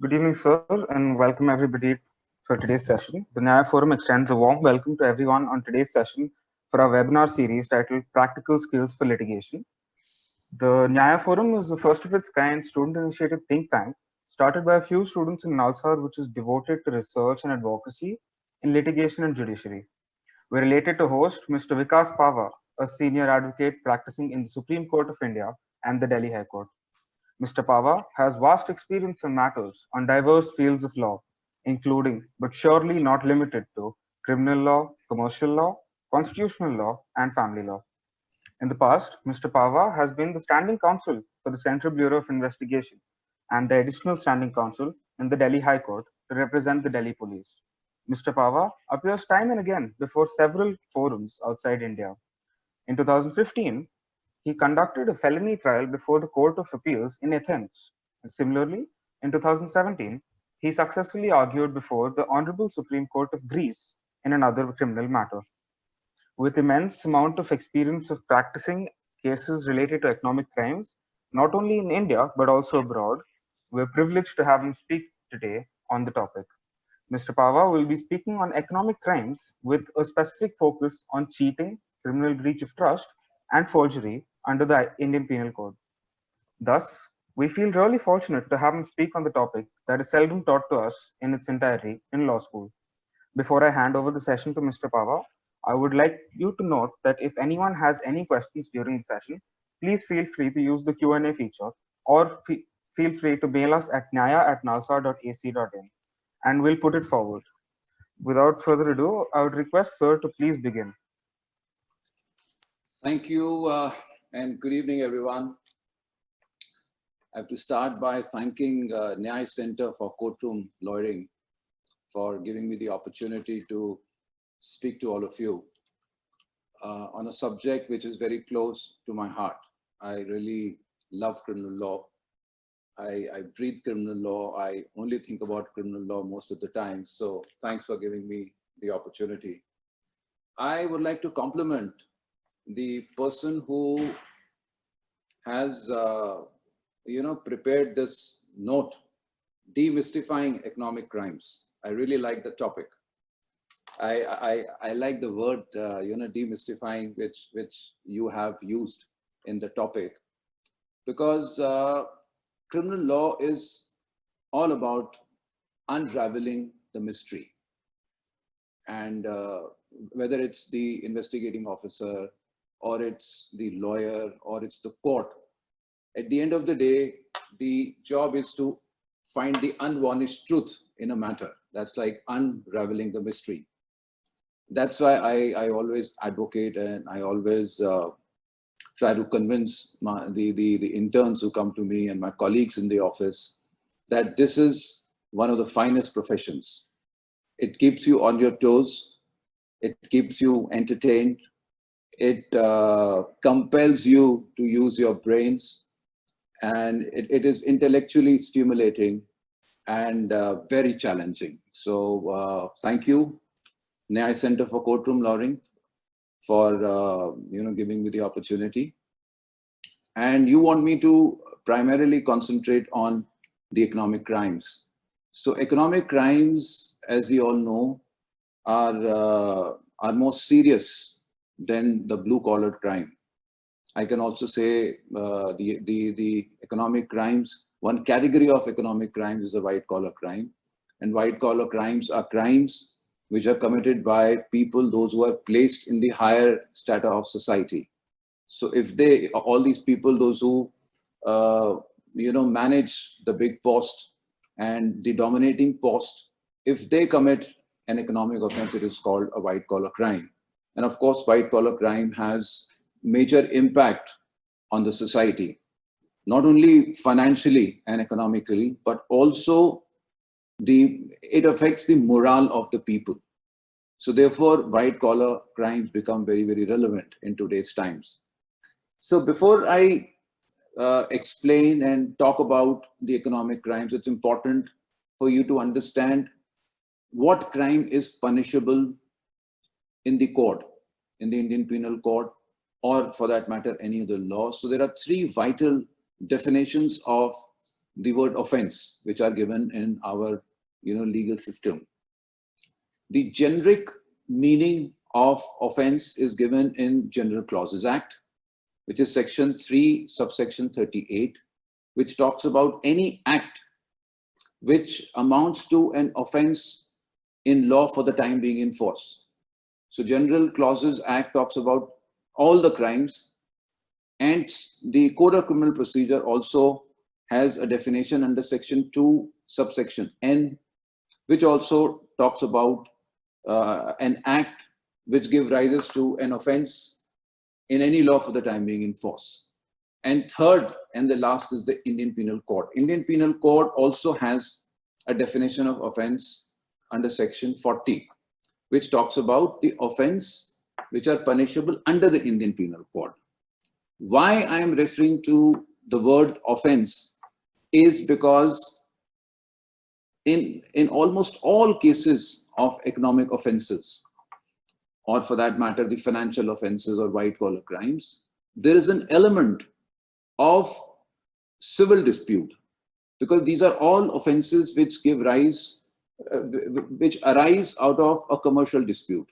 Good evening, sir, and welcome everybody for today's session. The Nyaya Forum extends a warm welcome to everyone on today's session for our webinar series titled Practical Skills for Litigation. The Nyaya Forum is the first of its kind student-initiated think tank started by a few students in Nalsar, which is devoted to research and advocacy in litigation and judiciary. We're elated to host Mr. Vikas Pahwa, a senior advocate practicing in the Supreme Court of India and the Delhi High Court. Mr. Pahwa has vast experience in matters on diverse fields of law, including, but surely not limited to, criminal law, commercial law, constitutional law, and family law. In the past, Mr. Pahwa has been the standing counsel for the Central Bureau of Investigation and the additional standing counsel in the Delhi High Court to represent the Delhi Police. Mr. Pahwa appears time and again before several forums outside India. In 2015, he conducted a felony trial before the Court of Appeals in Athens. And similarly, in 2017, he successfully argued before the Honorable Supreme Court of Greece in another criminal matter. With immense amount of experience of practicing cases related to economic crimes, not only in India but also abroad, we're privileged to have him speak today on the topic. Mr. Pahwa will be speaking on economic crimes with a specific focus on cheating, criminal breach of trust, and forgery under the Indian Penal Code. Thus, we feel really fortunate to have him speak on the topic that is seldom taught to us in its entirety in law school. Before I hand over the session to Mr. Pahwa, I would like you to note that if anyone has any questions during the session, please feel free to use the Q&A feature or feel free to mail us at nyaya@nalsar.ac.in and we'll put it forward. Without further ado, I would request Sir to please begin. Thank you and good evening, everyone. I have to start by thanking Nyaya Center for Courtroom Lawyering for giving me the opportunity to speak to all of you on a subject which is very close to my heart. I really love criminal law. I breathe criminal law. I only think about criminal law most of the time. So thanks for giving me the opportunity. I would like to compliment the person who has, prepared this note, Demystifying Economic Crimes. I really like the topic. I like the word, demystifying, which you have used in the topic, because criminal law is all about unraveling the mystery. And whether it's the investigating officer, or it's the lawyer, or it's the court, at the end of the day, the job is to find the unvarnished truth in a matter. That's like unraveling the mystery. That's why I always advocate, and I always try to convince the interns who come to me and my colleagues in the office that this is one of the finest professions. It keeps you on your toes. It keeps you entertained. It compels you to use your brains, and it is intellectually stimulating and very challenging. So thank you, Nyaya Center for Courtroom Lawyering, for giving me the opportunity. And you want me to primarily concentrate on the economic crimes. So economic crimes, as we all know, are more serious than the blue-collar crime. I can also say the economic crimes, one category of economic crimes is a white-collar crime. And white-collar crimes are crimes which are committed by people, those who are placed in the higher strata of society. So if all these people, those who, manage the big post and the dominating post, if they commit an economic offense, it is called a white-collar crime. And of course, white-collar crime has major impact on the society, not only financially and economically, but also it affects the morale of the people. So therefore, white-collar crimes become very, very relevant in today's times. So before I explain and talk about the economic crimes, it's important for you to understand what crime is punishable in the code, in the Indian Penal Code, or for that matter, any other law. So there are three vital definitions of the word offense, which are given in our legal system. The generic meaning of offense is given in General Clauses Act, which is section 3, subsection 38, which talks about any act which amounts to an offense in law for the time being in force. So General Clauses Act talks about all the crimes, and the Code of Criminal Procedure also has a definition under section 2, subsection N, which also talks about an act which gives rise to an offense in any law for the time being in force. And third and the last is the Indian Penal Code. Indian Penal Code also has a definition of offense under section 40, which talks about the offense which are punishable under the Indian Penal Code. Why I am referring to the word offense is because in almost all cases of economic offenses, or for that matter, the financial offenses or white collar crimes, there is an element of civil dispute, because these are all offenses which give rise, which arise out of a commercial dispute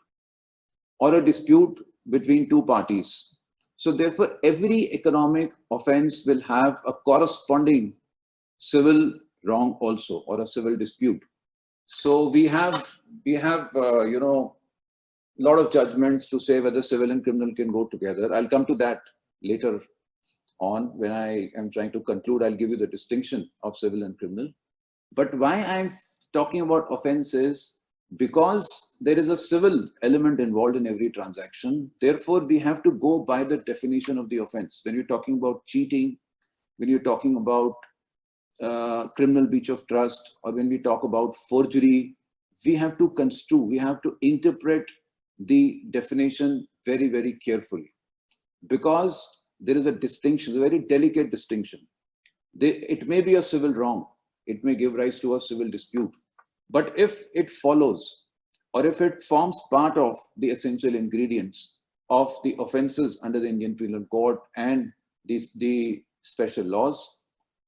or a dispute between two parties. So therefore, every economic offense will have a corresponding civil wrong also, or a civil dispute. So we have a lot of judgments to say whether civil and criminal can go together. I'll come to that later on. When I am trying to conclude, I'll give you the distinction of civil and criminal. But why I'm talking about offense is because there is a civil element involved in every transaction. Therefore, we have to go by the definition of the offense. When you're talking about cheating, when you're talking about criminal breach of trust, or when we talk about forgery, we have to construe, we have to interpret the definition very, very carefully, because there is a distinction, a very delicate distinction. It may be a civil wrong, it may give rise to a civil dispute, but if it follows, or if it forms part of the essential ingredients of the offenses under the Indian Penal Code and the special laws,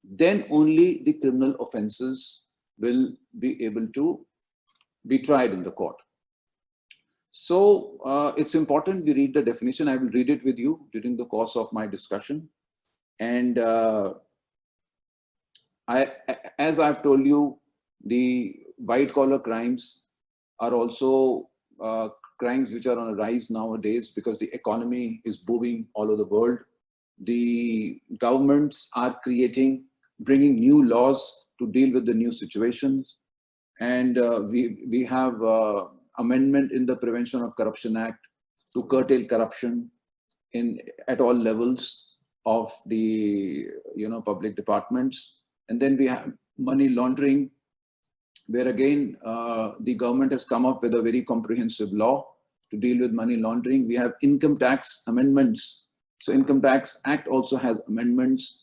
then only the criminal offenses will be able to be tried in the court. So it's important we read the definition. I will read it with you during the course of my discussion. And as I've told you, the white collar crimes are also crimes which are on a rise nowadays, because the economy is booming all over the world. The governments are bringing new laws to deal with the new situations. And we have amendment in the Prevention of Corruption Act to curtail corruption at all levels of the public departments. And then we have money laundering, where again the government has come up with a very comprehensive law to deal with money laundering. We have income tax amendments. So Income Tax Act also has amendments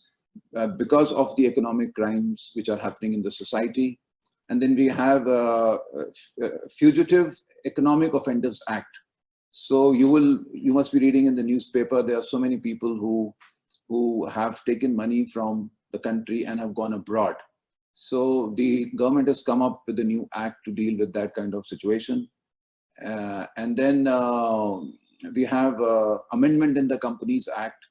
because of the economic crimes which are happening in the society. And then we have Fugitive Economic Offenders Act. So you must be reading in the newspaper, there are so many people who have taken money from the country and have gone abroad. So the government has come up with a new act to deal with that kind of situation. And then we have amendment in the Companies Act,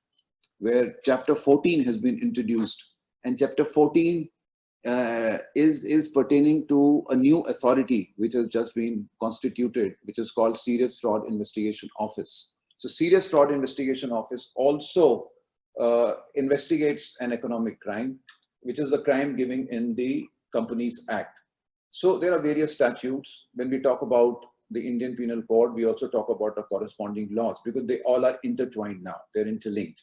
where Chapter 14 has been introduced. And Chapter 14 is pertaining to a new authority which has just been constituted, which is called Serious Fraud Investigation Office. So Serious Fraud Investigation Office also investigates an economic crime, which is a crime given in the Companies Act. So there are various statutes. When we talk about the Indian Penal Code, we also talk about the corresponding laws, because they all are intertwined now, they're interlinked.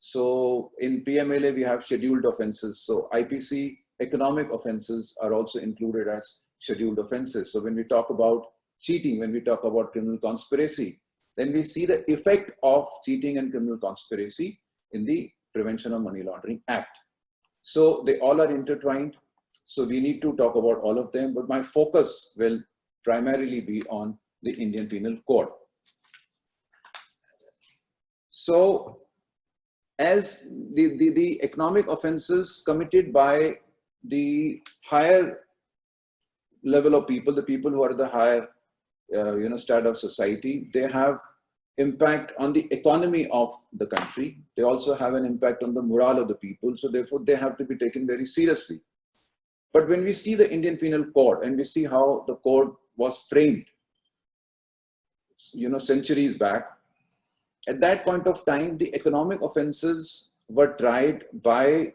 So in PMLA, we have scheduled offenses. So IPC economic offenses are also included as scheduled offenses. So when we talk about cheating, when we talk about criminal conspiracy, then we see the effect of cheating and criminal conspiracy in the Prevention of Money Laundering Act. So they all are intertwined. So we need to talk about all of them, but my focus will primarily be on the Indian Penal Code. So as the economic offenses committed by the higher level of people, the people who are the higher strata of society, they have impact on the economy of the country. They also have an impact on the morale of the people. So therefore, they have to be taken very seriously. But when we see the Indian Penal Code and we see how the code was framed, centuries back, at that point of time, the economic offenses were tried by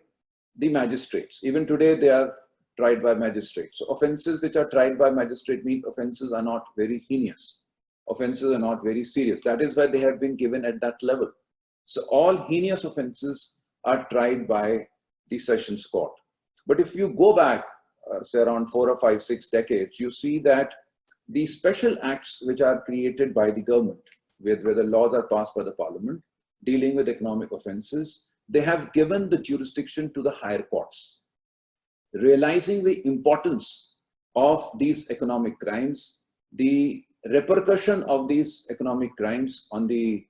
the magistrates. Even today, they are tried by magistrates. So offenses which are tried by magistrate mean offenses are not very heinous. Offenses are not very serious. That is why they have been given at that level. So all heinous offenses are tried by the Sessions Court. But if you go back, say around 4 or 5, 6 decades, you see that the special acts which are created by the government, where the laws are passed by the parliament, dealing with economic offenses, they have given the jurisdiction to the higher courts. Realizing the importance of these economic crimes, the repercussion of these economic crimes on the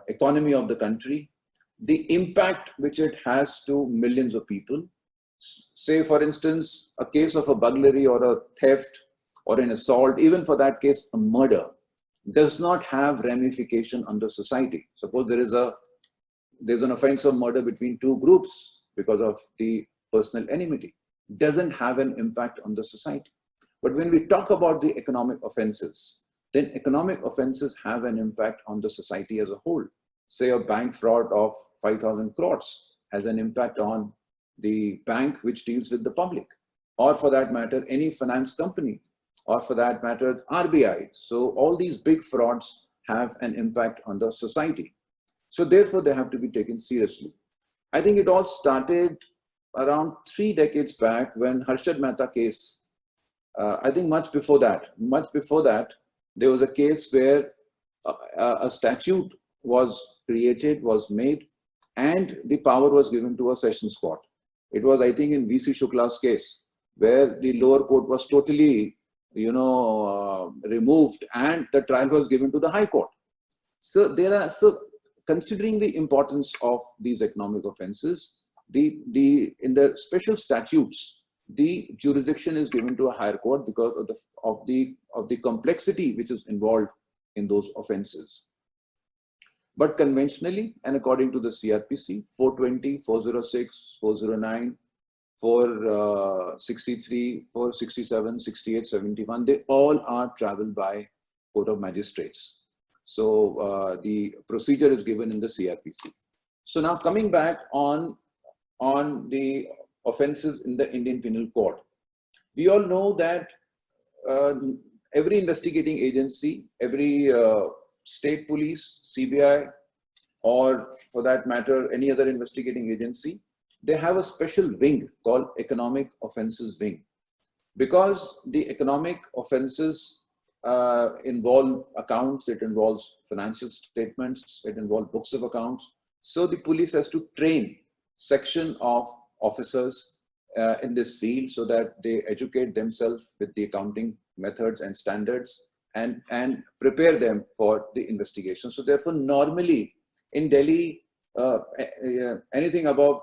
economy of the country, the impact which it has to millions of people. Say, for instance, a case of a burglary or a theft or an assault, even for that case, a murder, does not have ramification on the society. Suppose there's an offense of murder between two groups because of the personal enmity. Doesn't have an impact on the society. But when we talk about the economic offenses, then economic offenses have an impact on the society as a whole. Say a bank fraud of 5,000 crores has an impact on the bank which deals with the public, or for that matter, any finance company, or for that matter, RBI. So all these big frauds have an impact on the society. So therefore, they have to be taken seriously. I think it all started around 3 decades back when Harshad Mehta case, I think much before that, there was a case where a statute was created, was made, and the power was given to a sessions court. It was, I think, in VC Shukla's case, where the lower court was totally, removed, and the trial was given to the high court. So considering the importance of these economic offenses, in the special statutes, the jurisdiction is given to a higher court because of the complexity which is involved in those offenses. But conventionally, and according to the CRPC, 420, 406, 409, 463, 467, 68, 71, they all are traveled by Court of Magistrates. So the procedure is given in the CRPC. So now coming back on the offenses in the Indian Penal Code, we all know that every investigating agency, every state police, CBI, or for that matter, any other investigating agency, they have a special wing called Economic Offenses Wing. Because the economic offenses involve accounts, it involves financial statements, it involves books of accounts. So the police has to train section of officers in this field so that they educate themselves with the accounting methods and standards and prepare them for the investigation. So therefore, normally in Delhi, anything above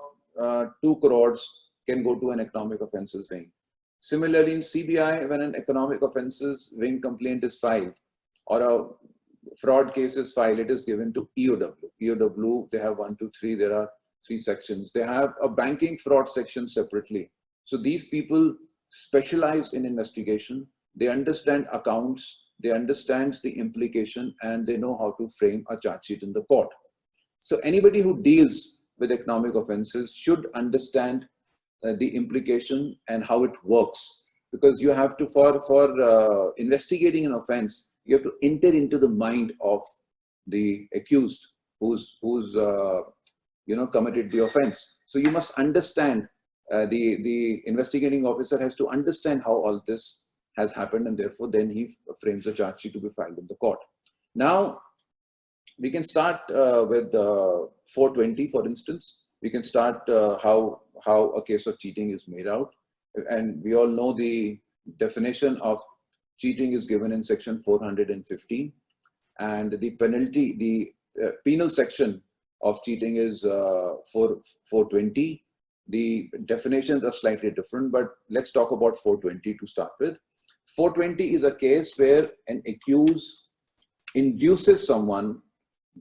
2 crores can go to an economic offenses wing. Similarly, in CBI, when an economic offenses wing complaint is filed or a fraud case is filed, it is given to EOW. EOW, they have 1, 2, 3, there are 3 sections. They have a banking fraud section separately. So these people specialize in investigation. They understand accounts, they understand the implication, and they know how to frame a charge sheet in the court. So anybody who deals with economic offenses should understand the implication and how it works, because you have to, for investigating an offense, you have to enter into the mind of the accused who's committed the offense. So you must understand, the investigating officer has to understand how all this has happened, and therefore then he frames a charge sheet to be filed in the court. Now we can start with 420, for instance. We can start how a case of cheating is made out. And we all know the definition of cheating is given in section 415. And the penalty, the penal section of cheating is 420. The definitions are slightly different, but let's talk about 420 to start with. 420 is a case where an accused induces someone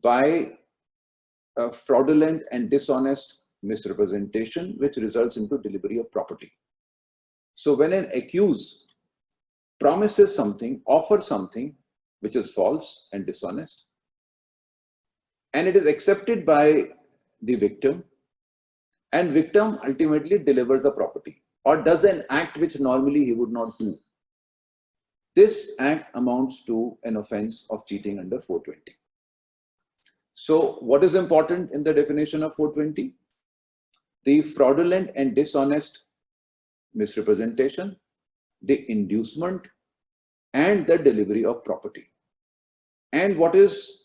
by a fraudulent and dishonest misrepresentation, which results into delivery of property. So when an accused promises something, offers something which is false and dishonest, and it is accepted by the victim, and victim ultimately delivers the property or does an act which normally he would not do, this act amounts to an offense of cheating under 420. So what is important in the definition of 420? The fraudulent and dishonest misrepresentation, the inducement, and the delivery of property. And what is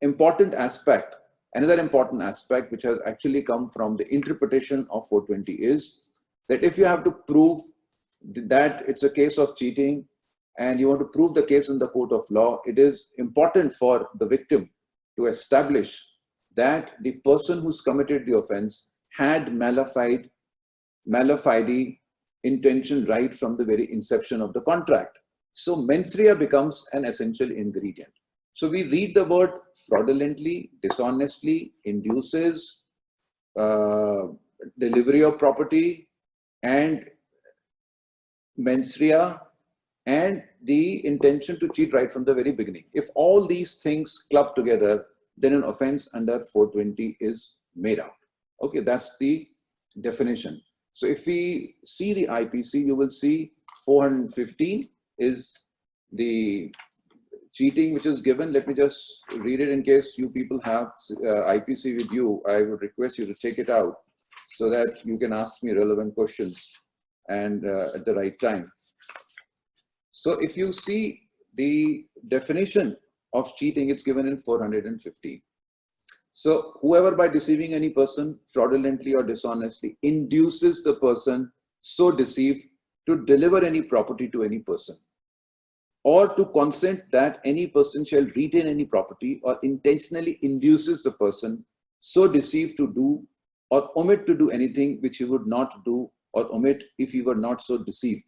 important aspect, another important aspect which has actually come from the interpretation of 420 is that if you have to prove that it's a case of cheating and you want to prove the case in the court of law, it is important for the victim to establish that the person who's committed the offense had malafide intention right from the very inception of the contract. So mens rea becomes an essential ingredient. So we read the word fraudulently, dishonestly, induces, delivery of property, and mens rea, and the intention to cheat right from the very beginning. If all these things club together, then an offense under 420 is made out. Okay, that's the definition. So if we see the IPC, you will see 415 is the cheating which is given. Let me just read it in case you people have IPC with you. I would request you to take it out so that you can ask me relevant questions and at the right time. So if you see the definition of cheating, it's given in 415. So whoever by deceiving any person fraudulently or dishonestly induces the person so deceived to deliver any property to any person, or to consent that any person shall retain any property, or intentionally induces the person so deceived to do or omit to do anything which he would not do or omit if he were not so deceived,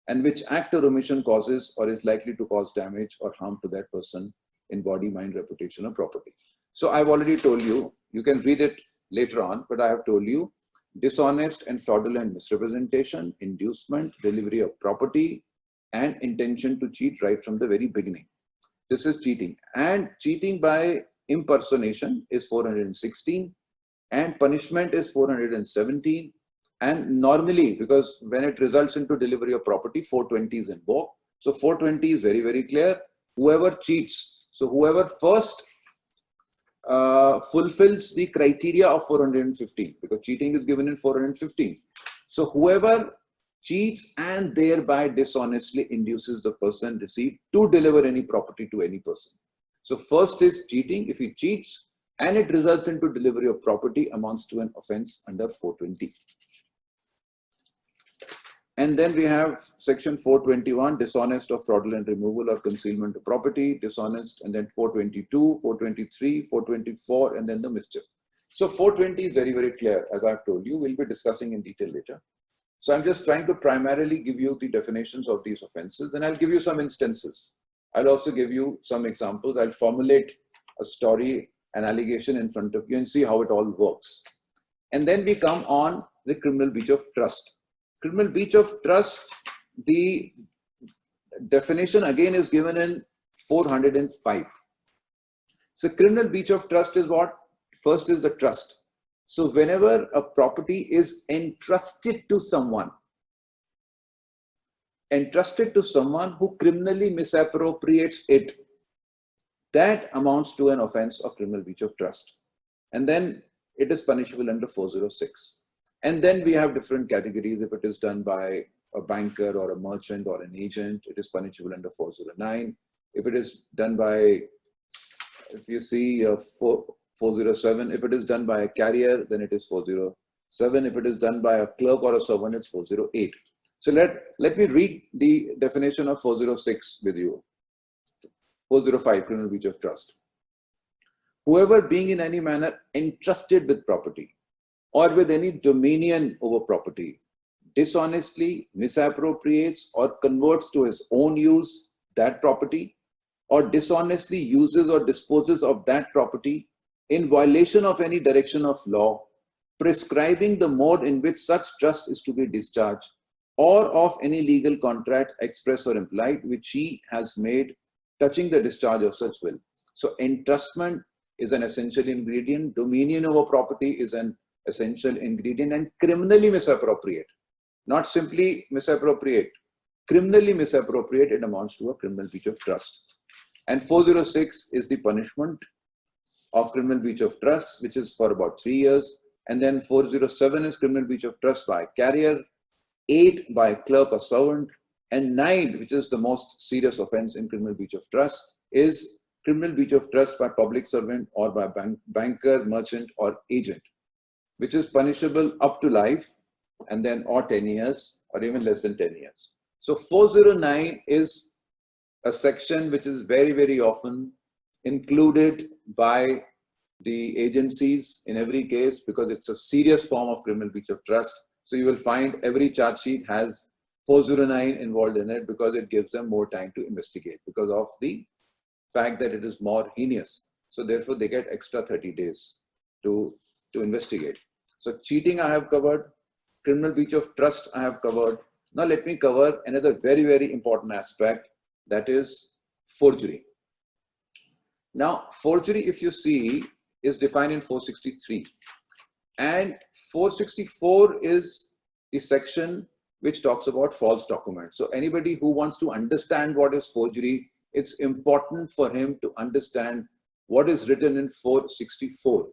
and which act or omission causes or is likely to cause damage or harm to that person in body, mind, reputation, or property. So I've already told you, you can read it later on, but I have told you dishonest and fraudulent misrepresentation, inducement, delivery of property, and intention to cheat right from the very beginning. This is cheating. And cheating by impersonation is 416, and punishment is 417. And normally, because when it results into delivery of property, 420 is invoked. So 420 is very, very clear. Whoever cheats, so whoever first fulfills the criteria of 415, because cheating is given in 415. So whoever cheats and thereby dishonestly induces the person deceived to deliver any property to any person. So first is cheating. If he cheats and it results into delivery of property, amounts to an offense under 420. And then we have section 421, dishonest or fraudulent removal or concealment of property, dishonest, and then 422, 423, 424, and then the mischief. So 420 is very, very clear, as I've told you. We'll be discussing in detail later. So I'm just trying to primarily give you the definitions of these offenses, and I'll give you some instances. I'll also give you some examples. I'll formulate a story, an allegation in front of you and see how it all works. And then we come on the criminal breach of trust. Criminal breach of trust, the definition again is given in 405. So criminal breach of trust is what? First is the trust. So whenever a property is entrusted to someone who criminally misappropriates it, that amounts to an offense of criminal breach of trust. And then it is punishable under 406. And then we have different categories. If it is done by a banker or a merchant or an agent, it is punishable under 409. If it is done by, if you see 407, if it is done by a carrier, then it is 407. If it is done by a clerk or a servant, it's 408. So let me read the definition of 406 with you. 405, criminal breach of trust. whoever being in any manner entrusted with property or with any dominion over property dishonestly misappropriates or converts to his own use that property, or dishonestly uses or disposes of that property in violation of any direction of law, prescribing the mode in which such trust is to be discharged, or of any legal contract, express or implied, which he has made touching the discharge of such will. So entrustment is an essential ingredient, dominion over property is an essential ingredient, and criminally misappropriate, not simply misappropriate, criminally misappropriate, it amounts to a criminal breach of trust. And 406 is the punishment of criminal breach of trust, which is for about 3 years. And then 407 is criminal breach of trust by carrier, 8 by clerk or servant, and 9, which is the most serious offense in criminal breach of trust, is criminal breach of trust by public servant or by banker, merchant, or agent, which is punishable up to life, and then or 10 years, or even less than 10 years. So 409 is a section which is very, very often included by the agencies in every case because it's a serious form of criminal breach of trust. So you will find every charge sheet has 409 involved in it because it gives them more time to investigate because of the fact that it is more heinous. So therefore they get extra 30 days to investigate. So cheating I have covered, criminal breach of trust I have covered. Now let me cover another very, very important aspect, that is forgery. Now forgery, if you see, is defined in 463, and 464 is the section which talks about false documents. So anybody who wants to understand what is forgery, it's important for him to understand what is written in 464,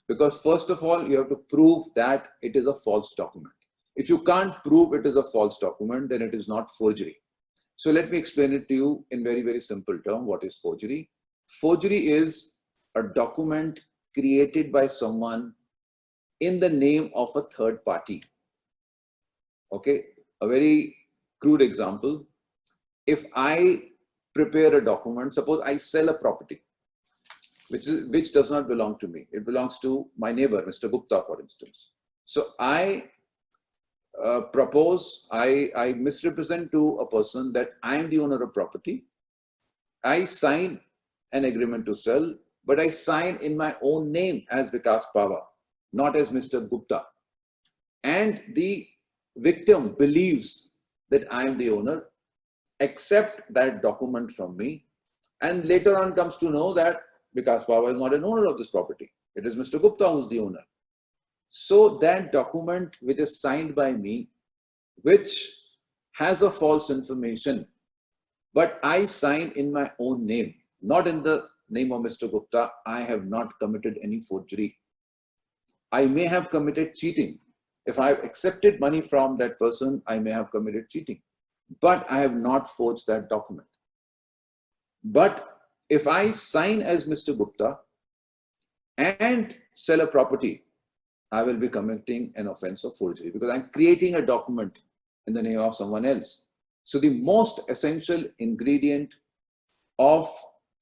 because first of all you have to prove that it is a false document. If you can't prove it is a false document, then it is not forgery. So let me explain it to you in very, very simple term. What is forgery? Forgery is a document created by someone in the name of a third party. Okay, a very crude example. If I prepare a document, suppose I sell a property, which does not belong to me. It belongs to my neighbor, Mr. Gupta, for instance. So I I misrepresent to a person that I am the owner of property. I sign an agreement to sell, but I sign in my own name as Vikas Pahwa, not as Mr. Gupta. And the victim believes that I am the owner, accept that document from me, and later on comes to know that Vikas Pahwa is not an owner of this property. It is Mr. Gupta who is the owner. So that document which is signed by me, which has a false information, but I sign in my own name, not in the name of Mr. Gupta, I have not committed any forgery. I may have committed cheating. If I have accepted money from that person, I may have committed cheating, but I have not forged that document. But if I sign as Mr. Gupta and sell a property, I will be committing an offense of forgery because I'm creating a document in the name of someone else. So the most essential ingredient of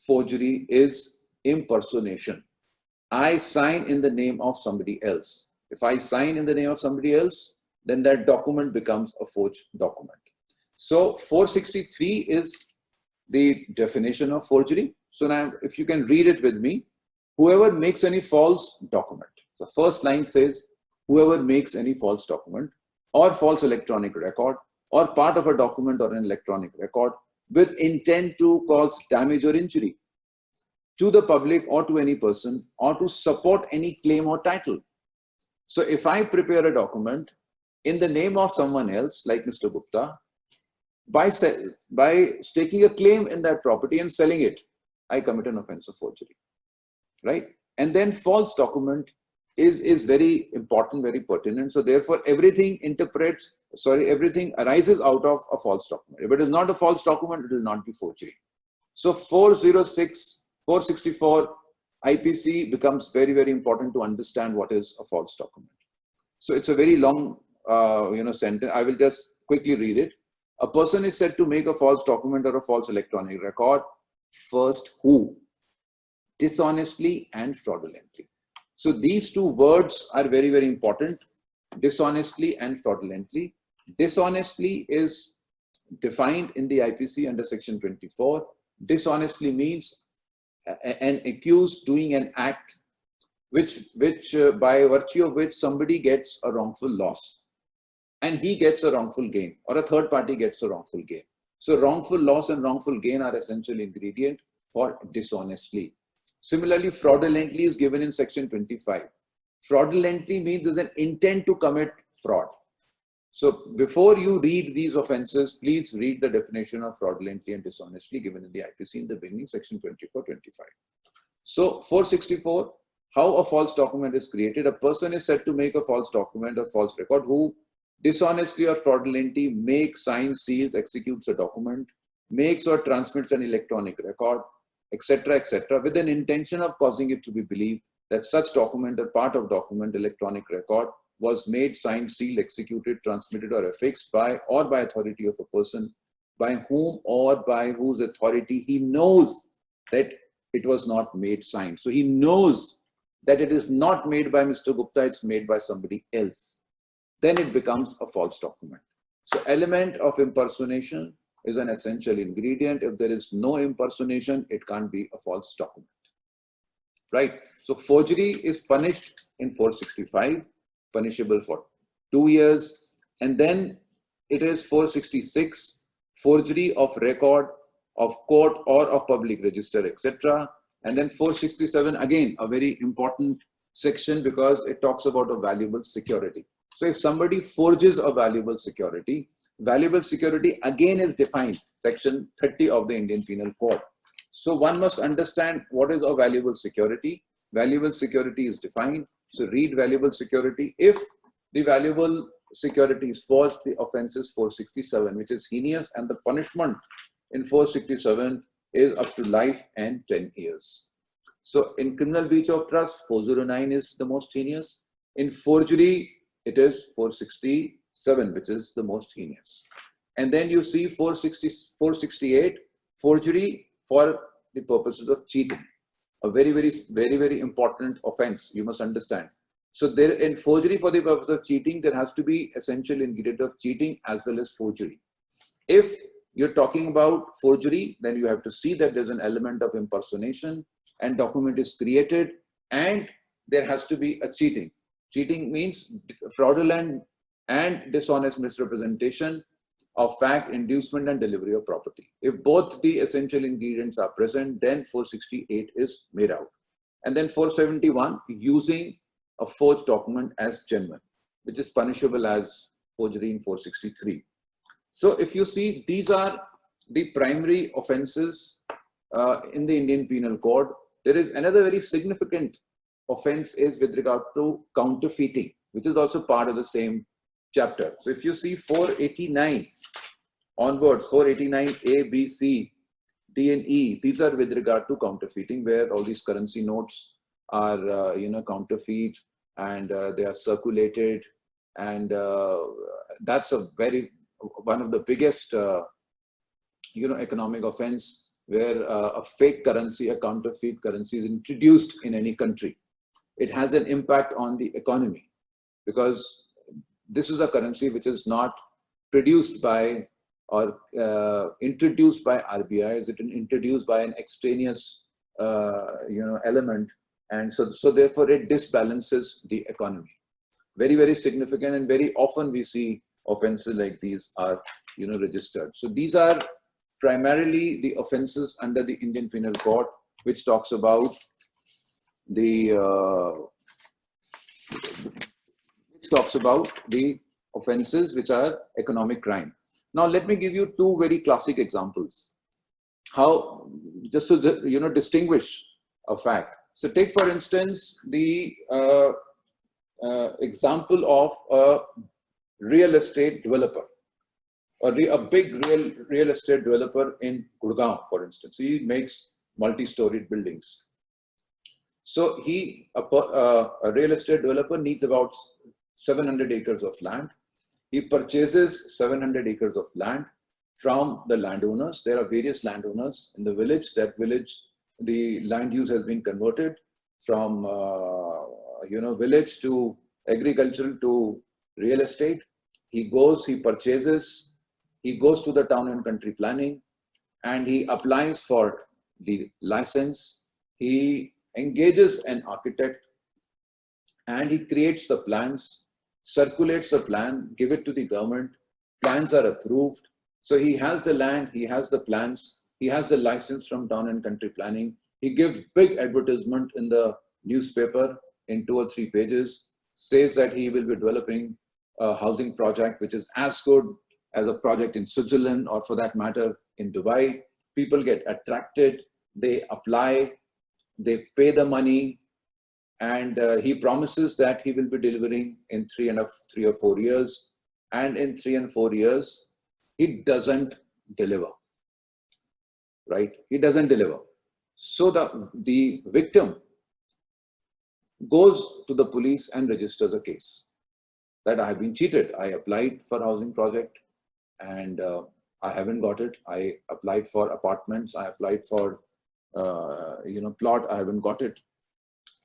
forgery is impersonation. I sign in the name of somebody else. If I sign in the name of somebody else, then that document becomes a forged document. So 463 is the definition of forgery. So now if you can read it with me, whoever makes any false document. So first line says, whoever makes any false document or false electronic record or part of a document or an electronic record with intent to cause damage or injury to the public or to any person or to support any claim or title. So if I prepare a document in the name of someone else, like Mr. Gupta, by staking a claim in that property and selling it, I commit an offense of forgery, right? And then false document is very important, very pertinent. So therefore, everything arises out of a false document. If it is not a false document, it will not be forgery. So 464 IPC becomes very, very important to understand what is a false document. So it's a very long, sentence. I will just quickly read it. A person is said to make a false document or a false electronic record. First, who? dishonestly and fraudulently. So these two words are very, very important, dishonestly and fraudulently. Dishonestly is defined in the IPC under section 24. Dishonestly means an accused doing an act which by virtue of which somebody gets a wrongful loss and he gets a wrongful gain, or a third party gets a wrongful gain. So wrongful loss and wrongful gain are essential ingredient for dishonestly. Similarly, fraudulently is given in section 25. Fraudulently means there's an intent to commit fraud. So before you read these offenses, please read the definition of fraudulently and dishonestly given in the IPC in the beginning, section 24, 25. So 464, how a false document is created. A person is said to make a false document or false record who dishonestly or fraudulently makes, signs, seals, executes a document, makes or transmits an electronic record, etc., with an intention of causing it to be believed that such document or part of document, electronic record, was made, signed, sealed, executed, transmitted, or affixed by or by authority of a person by whom or by whose authority he knows that it was not made, signed. So he knows that it is not made by Mr. Gupta, it's made by somebody else. Then it becomes a false document. So element of impersonation is an essential ingredient. If there is no impersonation, it can't be a false document. Right? So forgery is punished in 465, punishable for 2 years. And then it is 466, forgery of record of court or of public register, etc. And then 467, again, a very important section because it talks about a valuable security. So if somebody forges a valuable security again is defined, section 30 of the Indian Penal Code. So one must understand what is a valuable security. Valuable security is defined. So read valuable security. If the valuable security is forged, the offense is 467, which is heinous, and the punishment in 467 is up to life and 10 years. So in criminal breach of trust, 409 is the most heinous. In forgery, it is 467, which is the most heinous. And then you see 468, forgery for the purposes of cheating. A very, very important offense, you must understand. So there, in forgery for the purpose of cheating, there has to be essential ingredient of cheating as well as forgery. If you're talking about forgery, then you have to see that there's an element of impersonation and document is created and there has to be a cheating. Cheating means fraudulent and dishonest misrepresentation of fact, inducement and delivery of property. If both the essential ingredients are present, then 468 is made out. And then 471, using a forged document as genuine, which is punishable as forgery in 463. So if you see, these are the primary offenses in the Indian Penal Code. There is another very significant offense is with regard to counterfeiting, which is also part of the same chapter. So if you see 489 onwards, 489 A, B, C, D, and E, these are with regard to counterfeiting, where all these currency notes are, counterfeit and they are circulated, and that's one of the biggest, economic offense, where a fake currency, a counterfeit currency is introduced in any country. It has an impact on the economy because this is a currency which is not produced by or introduced by RBI. Is it introduced by an extraneous, element, and so therefore it disbalances the economy. Very, very significant, and very often we see offenses like these are, registered. So these are primarily the offenses under the Indian Penal Code, which talks about the offenses which are economic crime. Now let me give you two very classic examples. How, just to distinguish a fact. So take for instance the example of a real estate developer, or a big real estate developer in Gurgaon, for instance. He makes multi-storied buildings. So a real estate developer needs about 700 acres of land. He purchases 700 acres of land from the landowners. There are various landowners in the village. That village the land use has been converted from village to agricultural to real estate. He goes, he purchases, he goes to the town and country planning, and he applies for the license. He engages an architect, and he creates the plans, circulates the plan, give it to the government. Plans are approved. So he has the land, he has the plans, he has the license from town and country planning. He gives big advertisement in the newspaper in 2 or 3 pages, says that he will be developing a housing project which is as good as a project in Switzerland, or for that matter in Dubai. People get attracted, they apply, they pay the money, and he promises that he will be delivering in 3 or 4 years. And in 3 and 4 years, he doesn't deliver, right? He doesn't deliver. So the victim goes to the police and registers a case that I have been cheated. I applied for housing project and I haven't got it. I applied for apartments. I applied for plot. I haven't got it.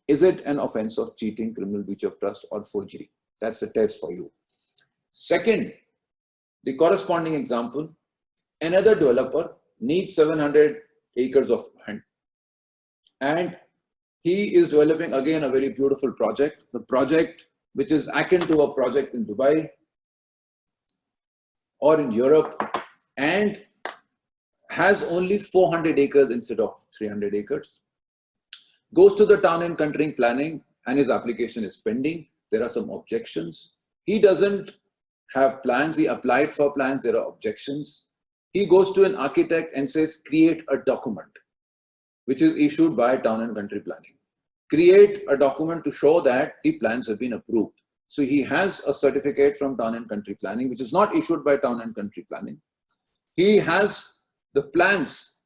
Is it an offense of cheating, criminal breach of trust, or forgery? That's the test for you. Second, the corresponding example, another developer needs 700 acres of land, and he is developing again a very beautiful project. The project, which is akin to a project in Dubai or in Europe, and has only 400 acres instead of 300 acres. Goes to the town and country planning, and his application is pending. There are some objections. He doesn't have plans. He applied for plans. There are objections. He goes to an architect and says, create a document which is issued by town and country planning. Create a document to show that the plans have been approved. So he has a certificate from town and country planning, which is not issued by town and country planning. He has the plans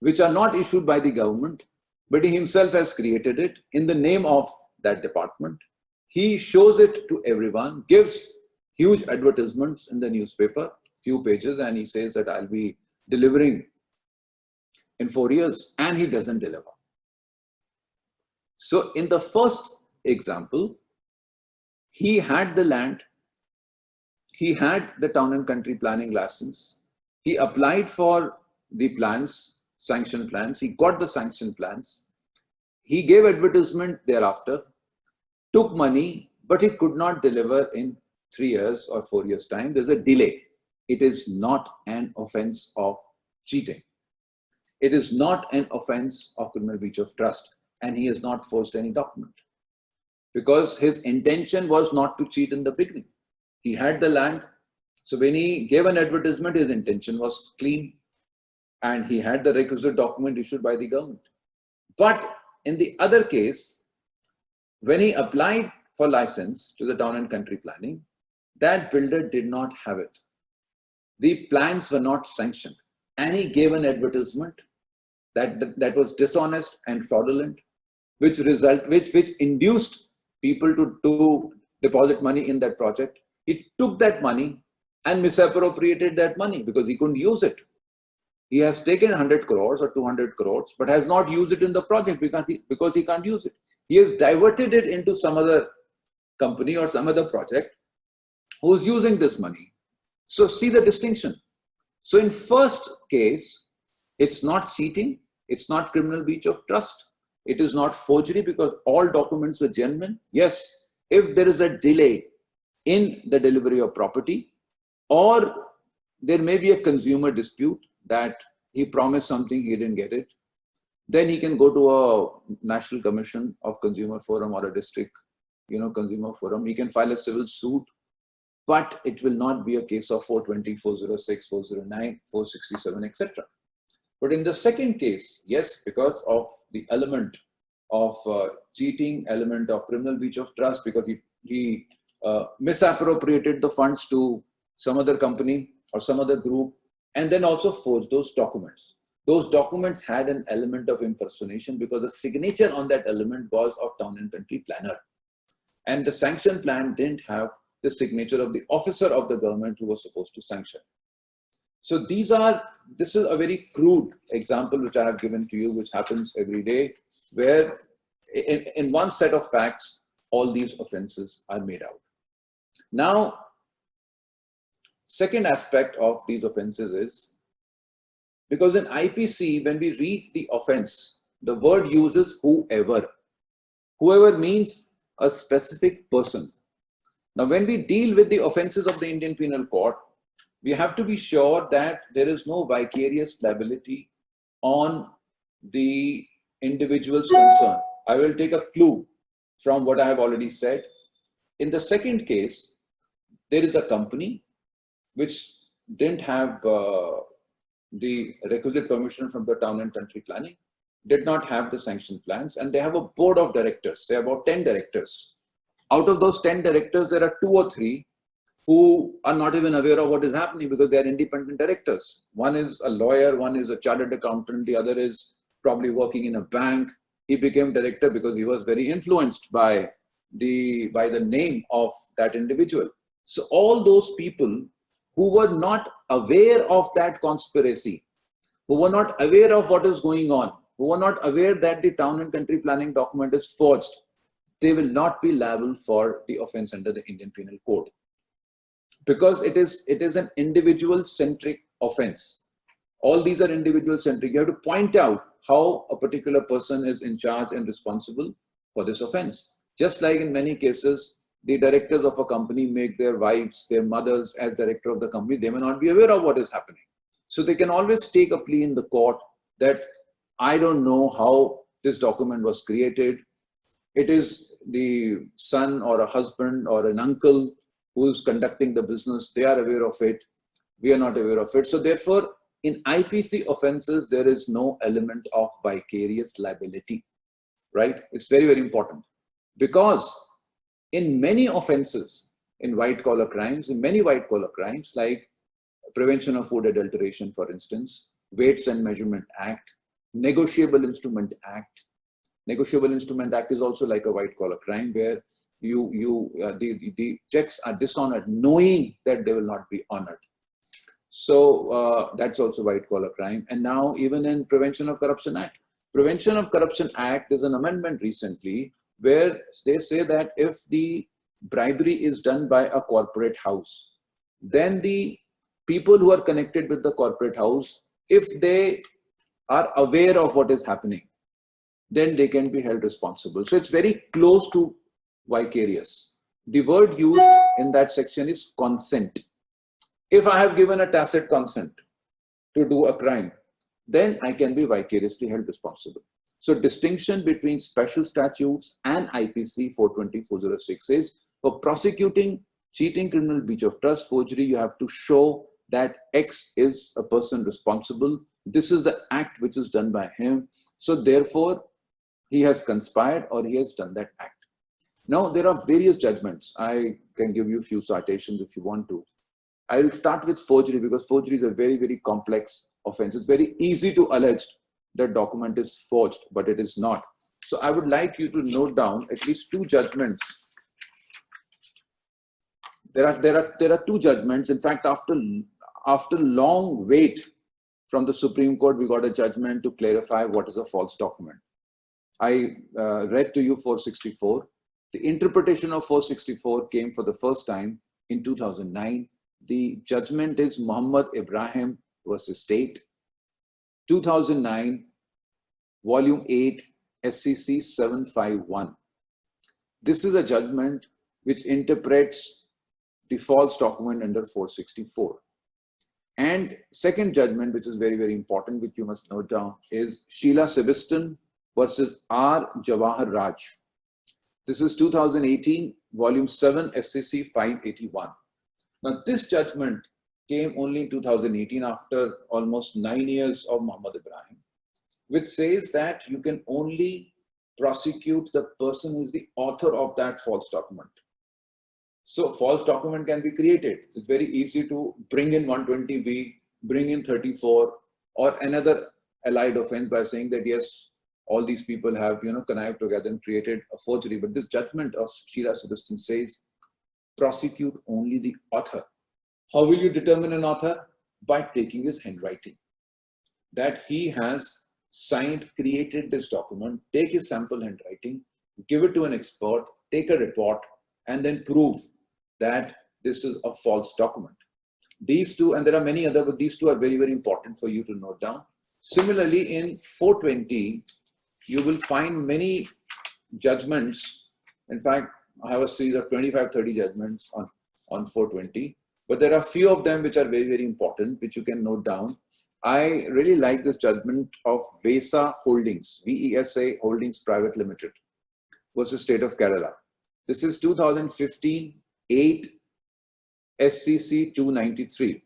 which are not issued by the government, but he himself has created it in the name of that department. He shows it to everyone, gives huge advertisements in the newspaper, few pages, and he says that I'll be delivering in 4 years, and he doesn't deliver. So in the first example, he had the land, he had the town and country planning license, he applied for the plans, sanction plans, he got the sanction plans, he gave advertisement thereafter, took money, but he could not deliver in 3 years or 4 years' time. There's a delay. It is not an offense of cheating. It is not an offense of criminal breach of trust, and he has not forged any document because his intention was not to cheat in the beginning. He had the land. So when he gave an advertisement, his intention was clean, and he had the requisite document issued by the government. But in the other case, when he applied for license to the town and country planning, that builder did not have it. The plans were not sanctioned, and he gave an advertisement that was dishonest and fraudulent, which induced people to deposit money in that project. He took that money and misappropriated that money because he couldn't use it. He has taken 100 crores or 200 crores, but has not used it in the project because he can't use it. He has diverted it into some other company or some other project who's using this money. So see the distinction. So in first case, it's not cheating, it's not criminal breach of trust, it is not forgery because all documents were genuine. Yes, if there is a delay in the delivery of property, or there may be a consumer dispute that he promised something, he didn't get it, then he can go to a National Commission of Consumer Forum or a district, consumer forum. He can file a civil suit, but it will not be a case of 420, 406, 409, 467, etc. But in the second case, yes, because of the element of cheating, element of criminal breach of trust, because he misappropriated the funds to some other company or some other group, and then also forged those documents. Those documents had an element of impersonation because the signature on that element was of town and country planner. And the sanction plan didn't have the signature of the officer of the government who was supposed to sanction. So this is a very crude example which I have given to you, which happens every day, where in one set of facts, all these offenses are made out. Now, second aspect of these offenses is, because in IPC, when we read the offense, the word uses whoever. Whoever means a specific person. Now, when we deal with the offenses of the Indian Penal Code, we have to be sure that there is no vicarious liability on the individual's concern. I will take a clue from what I have already said. In the second case, there is a company which didn't have the requisite permission from the town and country planning, did not have the sanction plans, and they have a board of directors. There are about 10 directors. Out of those 10 directors, there are 2 or 3 who are not even aware of what is happening because they are independent directors. One is a lawyer, one is a chartered accountant, the other is probably working in a bank. He became director because he was very influenced by the name of that individual. So all those people who were not aware of that conspiracy, who were not aware of what is going on, who were not aware that the town and country planning document is forged, they will not be liable for the offense under the Indian Penal Code. Because it is an individual-centric offense. All these are individual-centric. You have to point out how a particular person is in charge and responsible for this offense. Just like in many cases, the directors of a company make their wives, their mothers as director of the company, they may not be aware of what is happening. So they can always take a plea in the court that I don't know how this document was created. It is the son or a husband or an uncle who is conducting the business. They are aware of it. We are not aware of it. So therefore, in IPC offenses, there is no element of vicarious liability, right? It's very, very important. Because in many offenses, in white-collar crimes, like Prevention of Food Adulteration, for instance, Weights and Measurement Act, Negotiable Instrument Act. Negotiable Instrument Act is also like a white-collar crime where the checks are dishonored knowing that they will not be honored. So that's also white-collar crime. And now even in Prevention of Corruption Act. Prevention of Corruption Act, there's an amendment recently where they say that if the bribery is done by a corporate house, then the people who are connected with the corporate house, if they are aware of what is happening, then they can be held responsible. So it's very close to vicarious. The word used in that section is consent. If I have given a tacit consent to do a crime, then I can be vicariously held responsible. So distinction between special statutes and IPC 420-406 is for prosecuting cheating, criminal breach of trust, forgery, you have to show that X is a person responsible. This is the act which is done by him. So therefore, he has conspired or he has done that act. Now, there are various judgments. I can give you a few citations if you want to. I will start with forgery because forgery is a very, very complex offense. It's very easy to allege that document is forged, but it is not. So I would like you to note down at least 2 judgments. There are 2 judgments. In fact, after long wait from the Supreme Court, we got a judgment to clarify what is a false document. I read to you 464. The interpretation of 464 came for the first time in 2009. The judgment is Muhammad Ibrahim versus State, 2009, Volume 8, SCC 751. This is a judgment which interprets the false document under 464. And second judgment, which is very, very important, which you must note down, is Sheila Sebiston versus R. Jawahar Raj. This is 2018, Volume 7, SCC 581. Now, this judgment came only in 2018 after almost 9 years of Muhammad Ibrahim, which says that you can only prosecute the person who is the author of that false document. So false document can be created. It's very easy to bring in 120B, bring in 34 or another allied offense by saying that yes, all these people have connived together and created a forgery. But this judgment of Sheila Sebiston says prosecute only the author. How will you determine an author? by taking his handwriting. That he has signed, created this document, take his sample handwriting, give it to an expert, take a report, and then prove that this is a false document. These two, and there are many other, but these two are very, very important for you to note down. Similarly, in 420, you will find many judgments. In fact, I have a series of 25, 30 judgments on 420, but there are few of them which are very, very important, which you can note down. I really like this judgment of VESA Holdings, VESA Holdings Private Limited versus State of Kerala. This is 2015 8 SCC 293.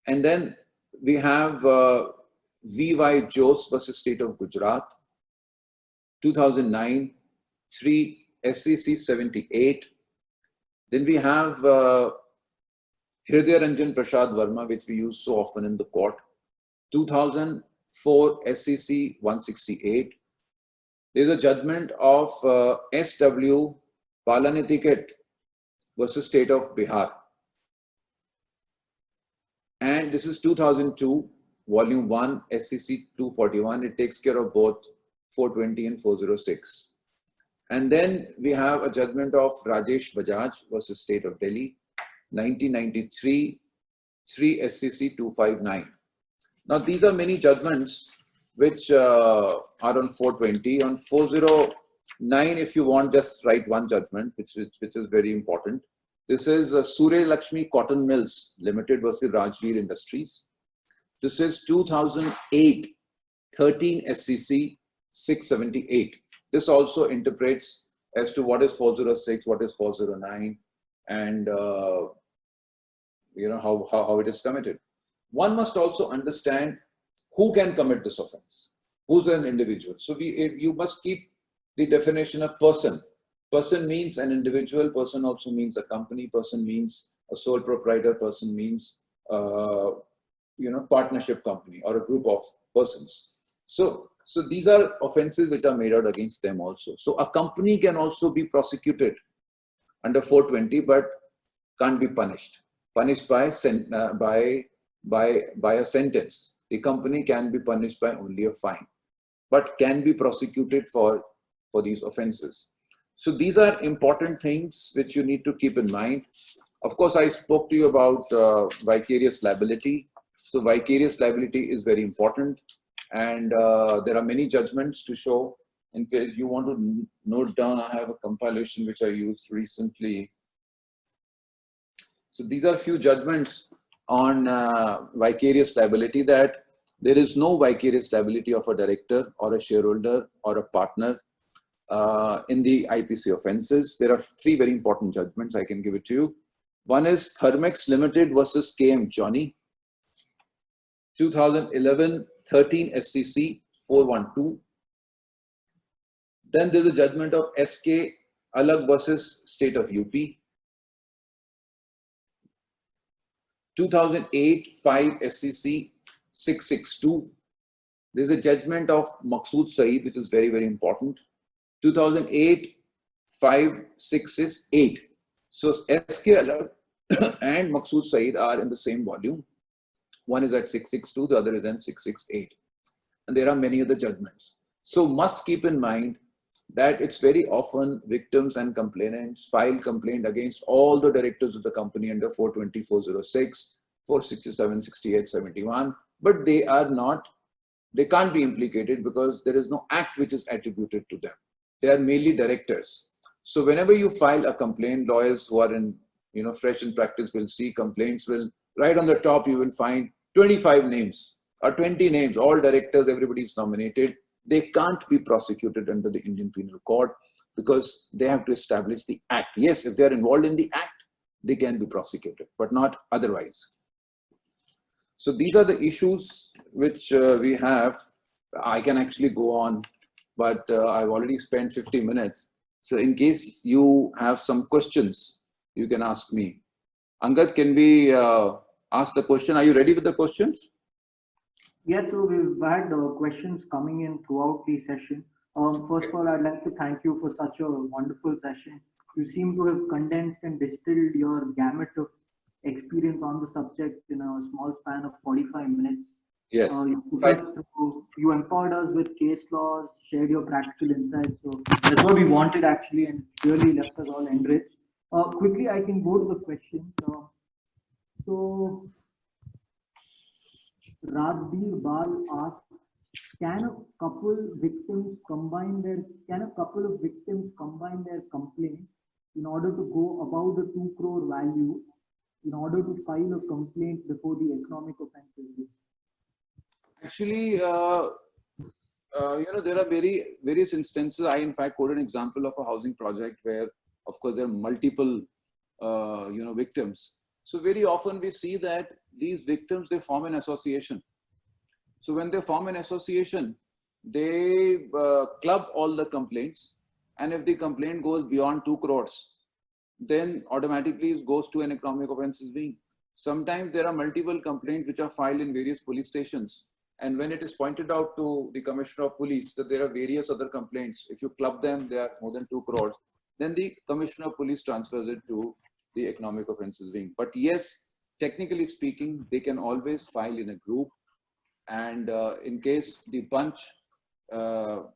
And then we have VY Jose versus State of Gujarat, 2009 3 SCC 78. Then we have Hridaya Ranjan Prasad Verma, which we use so often in the court, 2004 SCC 168. There is a judgment of SW Palanitiket versus State of Bihar. And this is 2002, Volume 1, SCC 241. It takes care of both 420 and 406. And then we have a judgment of Rajesh Bajaj versus State of Delhi, 1993, 3 SCC 259. Now, these are many judgments which are on 420. On 409, if you want, just write one judgment, which is very important. This is Surya Lakshmi Cotton Mills Limited versus Rajveer Industries. This is 2008, 13 SCC 678. This also interprets as to what is 406, what is 409, and how it is committed. One must also understand who can commit this offense, who's an individual. So you must keep the definition of person. Person means an individual, person also means a company, person means a sole proprietor, person means partnership company or a group of persons. So these are offenses which are made out against them also. So a company can also be prosecuted under 420, but can't be punished by a sentence. The company can be punished by only a fine, but can be prosecuted for these offenses. So these are important things which you need to keep in mind. Of course, I spoke to you about vicarious liability. So vicarious liability is very important. And there are many judgments to show. In case you want to note down, I have a compilation which I used recently. So these are few judgments on vicarious liability, that there is no vicarious liability of a director or a shareholder or a partner in the IPC offenses. There are three very important judgments. I can give it to you. One is Thermex Limited versus KM Johnny, 2011 13 SCC 412. Then there's a judgment of SK Alag versus State of UP, 2008 5 SCC 662. There's a judgment of Maqsood Saeed, which is very, very important, 2008 5 6 8. So SK Alag and Maqsood Saeed are in the same volume. One is at 662, the other is at 668. And there are many other judgments. So must keep in mind that it's very often victims and complainants file complaint against all the directors of the company under 420, 406, 467, 68, 71, but they can't be implicated because there is no act which is attributed to them. They are merely directors. So whenever you file a complaint, lawyers who are in, fresh in practice will see complaints right on the top, you will find 25 names or 20 names, all directors, everybody is nominated. They can't be prosecuted under the Indian Penal Code because they have to establish the act. Yes, if they are involved in the act, they can be prosecuted, but not otherwise. So these are the issues which we have. I can actually go on, but I've already spent 50 minutes. So in case you have some questions, you can ask me. Angad, can we ask the question? Are you ready with the questions? Yes, so we've had questions coming in throughout the session. First of all, I'd like to thank you for such a wonderful session. You seem to have condensed and distilled your gamut of experience on the subject in a small span of 45 minutes. Yes. You empowered us with case laws, shared your practical insights. So that's what we wanted actually, and really left us all enriched. Quickly, I can go to the questions. So Radbir Bal asked, can a couple of victims combine their complaints in order to go above the 2 crore value in order to file a complaint before the economic offences? Actually, there are various instances. I, in fact, quoted an example of a housing project where, of course, there are multiple, victims. So very often we see that these victims, they form an association. So when they form an association, they club all the complaints. And if the complaint goes beyond 2 crores, then automatically it goes to an economic offences wing. Sometimes there are multiple complaints which are filed in various police stations. And when it is pointed out to the Commissioner of Police that there are various other complaints, if you club them, they are more than 2 crores, then the Commissioner of Police transfers it to the economic offences wing. But yes, technically speaking, they can always file in a group. And in case the bunch, the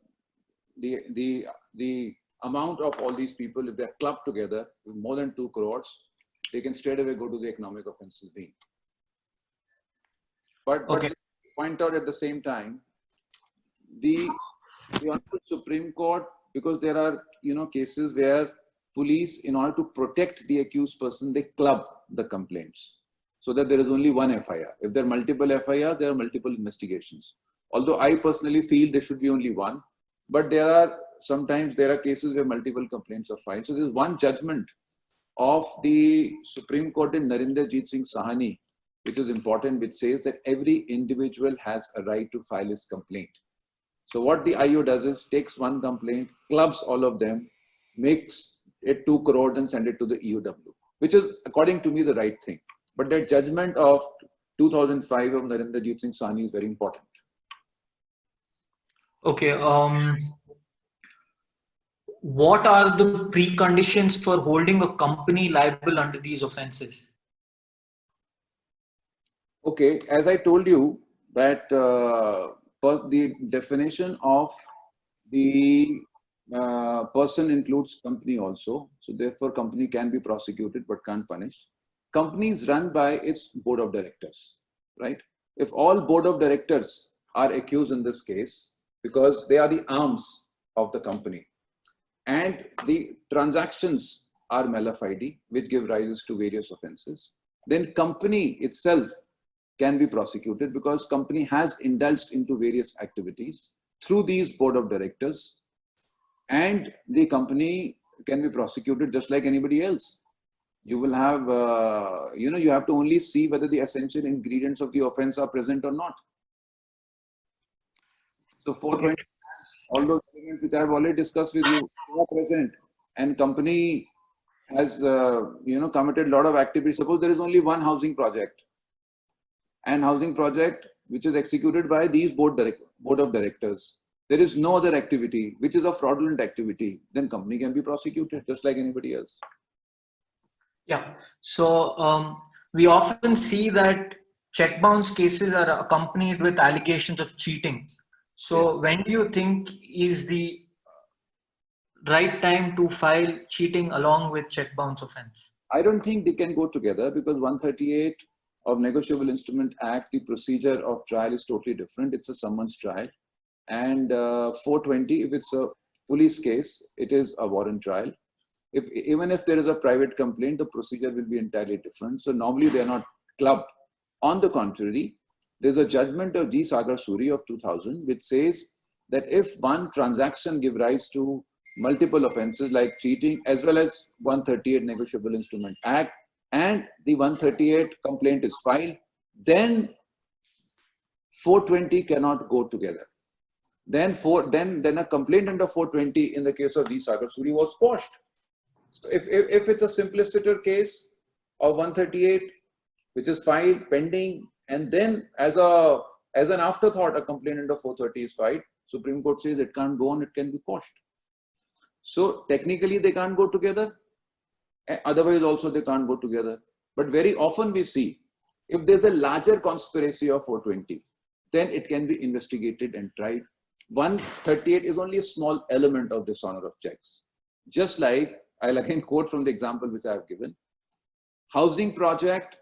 amount of all these people, if they're clubbed together with more than 2 crores, they can straight away go to the economic offences wing. But point out at the same time, the Supreme Court, because there are cases where police, in order to protect the accused person, they club the complaints so that there is only one FIR. If there are multiple FIR, there are multiple investigations. Although I personally feel there should be only one, but sometimes there are cases where multiple complaints are filed. So there is one judgment of the Supreme Court in Narendrajit Singh Sahani, which is important, which says that every individual has a right to file his complaint. So what the IO does is takes one complaint, clubs all of them, makes it 2 crores and send it to the EOW, which is, according to me, the right thing. But that judgment of 2005 of Narendrajit Singh Sahani is very important. Okay. What are the preconditions for holding a company liable under these offences? Okay, as I told you that the definition of the person includes company also. So therefore company can be prosecuted but can't punish. Company is run by its board of directors, right? If all board of directors are accused in this case, because they are the arms of the company, and the transactions are mala fide, which give rise to various offences, then company itself can be prosecuted because company has indulged into various activities through these board of directors, and the company can be prosecuted just like anybody else. You will have, you have to only see whether the essential ingredients of the offense are present or not. So 420, all those elements which I have already discussed with you are present, and company has, committed a lot of activities. Suppose there is only one housing project, and housing project which is executed by these board of directors. There is no other activity which is a fraudulent activity, then company can be prosecuted just like anybody else. Yeah. So we often see that check bounce cases are accompanied with allegations of cheating. So when do you think is the right time to file cheating along with check bounce offense? I don't think they can go together because 138 of Negotiable Instrument Act, the procedure of trial is totally different. It's a summons trial. And 420, if it's a police case, it is a warrant trial. Even if there is a private complaint, the procedure will be entirely different. So normally they are not clubbed. On the contrary, there's a judgment of G. Sagar Suri of 2000, which says that if one transaction gives rise to multiple offenses like cheating, as well as 138 Negotiable Instrument Act, and the 138 complaint is filed, then 420 cannot go together. Then a complaint under 420 in the case of G. Sagar Suri was quashed. So if it's a simpliciter case of 138, which is filed pending, and then as an afterthought, a complaint under 430 is filed, Supreme Court says it can't go on, it can be quashed. So technically they can't go together. Otherwise also they can't go together. But very often we see, if there's a larger conspiracy of 420, then it can be investigated and tried. 138 is only a small element of dishonor of checks. Just like, I'll again quote from the example which I have given. Housing project,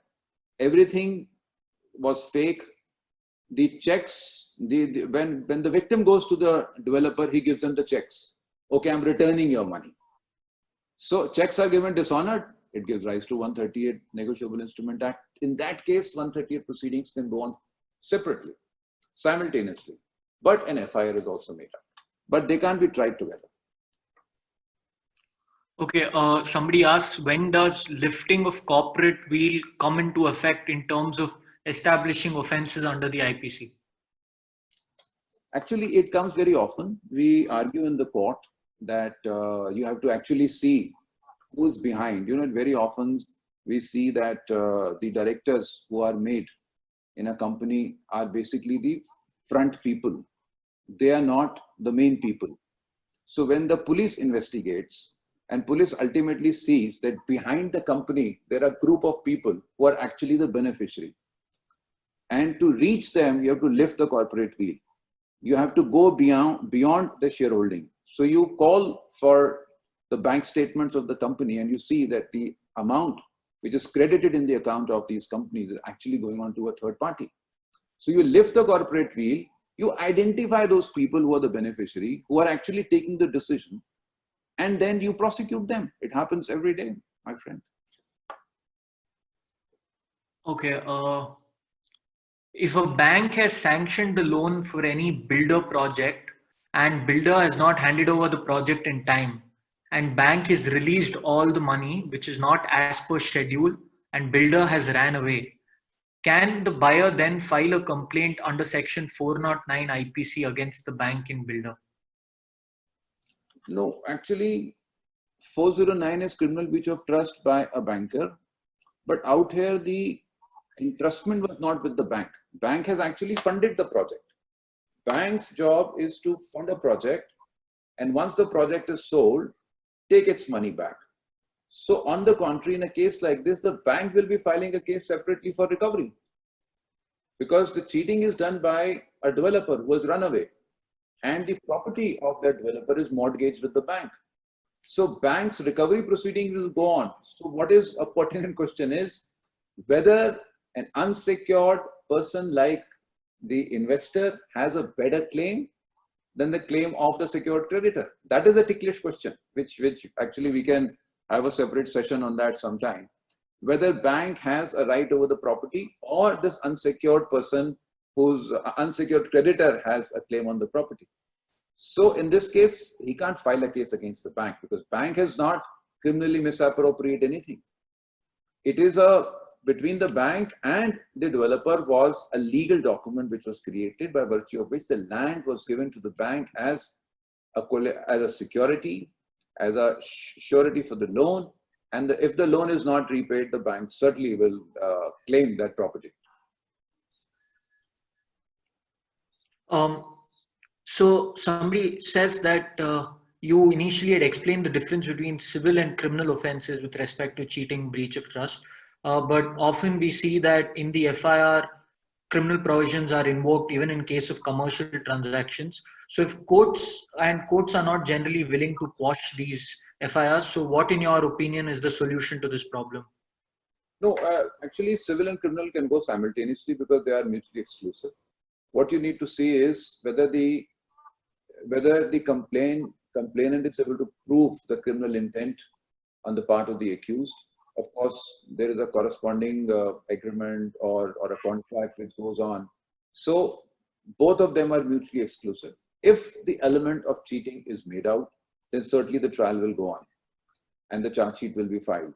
everything was fake. The checks, when the victim goes to the developer, he gives them the checks. Okay, I'm returning your money. So checks are given dishonored. It gives rise to 138 Negotiable Instrument Act. In that case, 138 proceedings can go on separately, simultaneously. But an FIR is also made up. But they can't be tried together. Okay, somebody asks, when does lifting of corporate wheel come into effect in terms of establishing offenses under the IPC? Actually, it comes very often. We argue in the court that you have to actually see who's behind. You know, very often we see that the directors who are made in a company are basically the front people. They are not the main people. So when the police investigates and police ultimately sees that behind the company, there are a group of people who are actually the beneficiary. And to reach them, you have to lift the corporate wheel. You have to go beyond the shareholding. So you call for the bank statements of the company and you see that the amount which is credited in the account of these companies is actually going on to a third party. So you lift the corporate wheel, you identify those people who are the beneficiary, who are actually taking the decision, and then you prosecute them. It happens every day, my friend. Okay. If a bank has sanctioned the loan for any builder project and builder has not handed over the project in time, and bank has released all the money which is not as per schedule and builder has ran away, can the buyer then file a complaint under section 409 IPC against the bank in builder? No, actually 409 is criminal breach of trust by a banker, but out here the entrustment was not with the bank. Bank has actually funded the project. Bank's job is to fund a project, and once the project is sold, take its money back. So on the contrary, in a case like this, the bank will be filing a case separately for recovery, because the cheating is done by a developer who has run away, and the property of that developer is mortgaged with the bank. So bank's recovery proceeding will go on. So what is a pertinent question is whether an unsecured person like the investor has a better claim than the claim of the secured creditor. That is a ticklish question, which actually we can have a separate session on that sometime. Whether bank has a right over the property or this unsecured person whose unsecured creditor has a claim on the property. So in this case, he can't file a case against the bank because bank has not criminally misappropriated anything. It is between the bank and the developer was a legal document which was created by virtue of which the land was given to the bank as a security, as a surety for the loan. And if the loan is not repaid, the bank certainly will claim that property. So somebody says that you initially had explained the difference between civil and criminal offenses with respect to cheating, breach of trust. But often we see that in the FIR, criminal provisions are invoked even in case of commercial transactions. So if courts are not generally willing to quash these FIRs, so what in your opinion is the solution to this problem? No, actually civil and criminal can go simultaneously because they are mutually exclusive. What you need to see is whether the complainant is able to prove the criminal intent on the part of the accused. Of course, there is a corresponding agreement or a contract which goes on. So both of them are mutually exclusive. If the element of cheating is made out, then certainly the trial will go on and the charge sheet will be filed.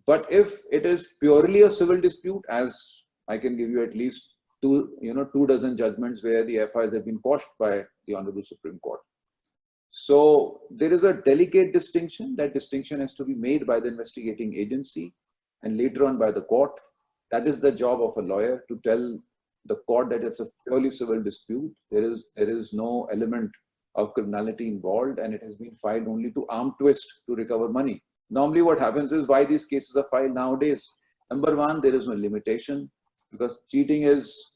But if it is purely a civil dispute, as I can give you at least 2 dozen judgments where the FIRs have been quashed by the Honorable Supreme Court. So there is a delicate distinction. That distinction has to be made by the investigating agency and later on by the court. That is the job of a lawyer, to tell the court that it's a purely civil dispute. There is no element of criminality involved and it has been filed only to arm twist to recover money. Normally what happens is why these cases are filed nowadays. Number one, there is no limitation because cheating is,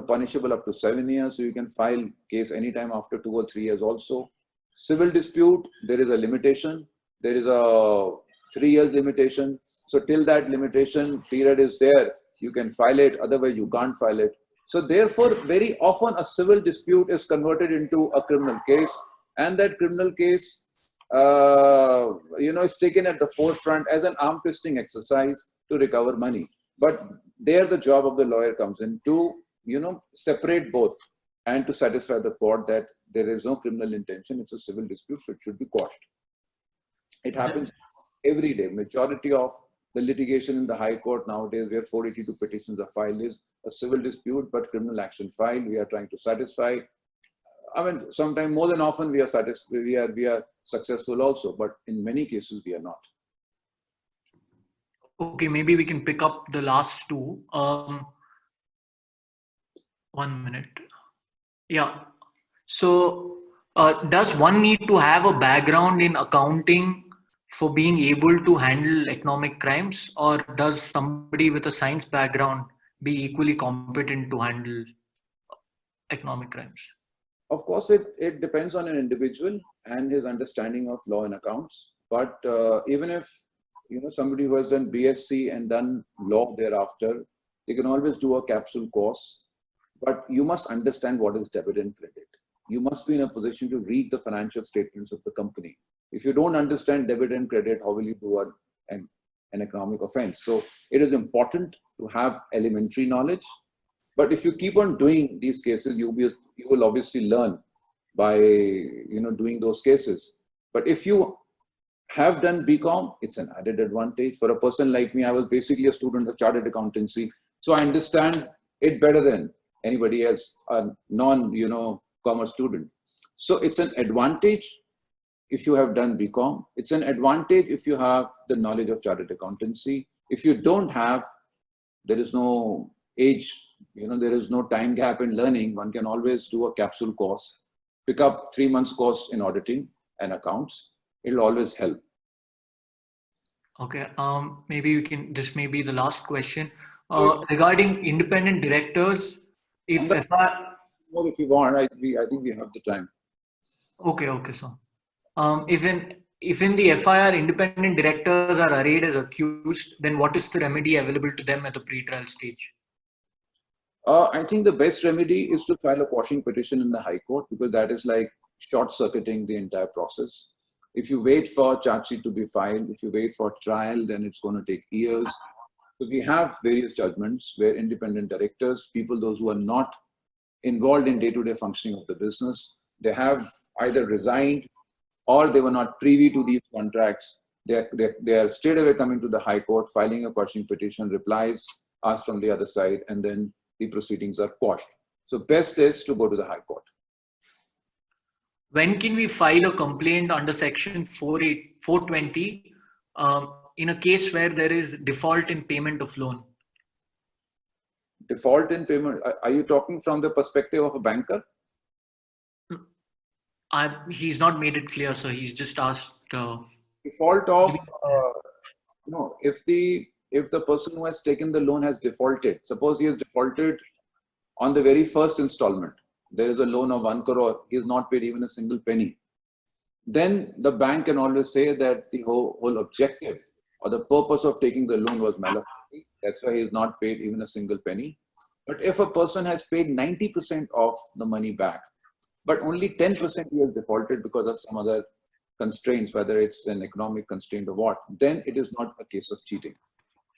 punishable up to 7 years. So you can file case anytime after 2 or 3 years also. Civil dispute, there is a limitation. There is a 3 years limitation. So till that limitation period is there, you can file it. Otherwise, you can't file it. So therefore, very often a civil dispute is converted into a criminal case, and that criminal case, is taken at the forefront as an arm twisting exercise to recover money. But there, the job of the lawyer comes in to, separate both and to satisfy the court that there is no criminal intention. It's a civil dispute, so it should be quashed. It happens every day. Majority of the litigation in the High Court nowadays, where 482 petitions are filed, is a civil dispute, but criminal action filed. We are trying to satisfy. I mean, sometimes more than often we are satisfied. We are successful also, but in many cases we are not. Okay, maybe we can pick up the last two. 1 minute. Yeah. So, does one need to have a background in accounting for being able to handle economic crimes, or does somebody with a science background be equally competent to handle economic crimes? Of course, it depends on an individual and his understanding of law and accounts. But even if somebody who has done BSc and done law thereafter, they can always do a capsule course. But you must understand what is debit and credit. You must be in a position to read the financial statements of the company. If you don't understand debit and credit, how will you do an economic offense? So it is important to have elementary knowledge. But if you keep on doing these cases, you will obviously learn by doing those cases. But if you have done BCom, it's an added advantage. For a person like me, I was basically a student of chartered accountancy, so I understand it better than anybody else, a non-commerce student. So it's an advantage if you have done BCom. It's an advantage if you have the knowledge of chartered accountancy. If you don't have, there is no age, there is no time gap in learning. One can always do a capsule course, pick up 3 months course in auditing and accounts. It'll always help. Okay, maybe we can, this may be the last question. Regarding independent directors, if more if you want, I think we have the time. Okay, so if in the FIR independent directors are arrayed as accused, then what is the remedy available to them at the pre-trial stage? I think the best remedy is to file a quashing petition in the High Court, because that is like short-circuiting the entire process. If you wait for charge sheet to be filed, if you wait for trial, then it's going to take years. So we have various judgments where independent directors, people those who are not involved in day-to-day functioning of the business, they have either resigned or they were not privy to these contracts. They are straight away coming to the High Court, filing a quashing petition, replies asked from the other side, and then the proceedings are quashed. So best is to go to the High Court. When can we file a complaint under section 420 in a case where there is default in payment of loan? Default in payment, are you talking from the perspective of a banker? He's not made it clear, so he's just asked. Default of, if the person who has taken the loan has defaulted, suppose he has defaulted on the very first installment, there is a loan of 1 crore, he has not paid even a single penny. Then the bank can always say that the whole objective or the purpose of taking the loan was malafide. That's why he has not paid even a single penny. But if a person has paid 90% of the money back, but only 10% he has defaulted because of some other constraints, whether it's an economic constraint or what, then it is not a case of cheating.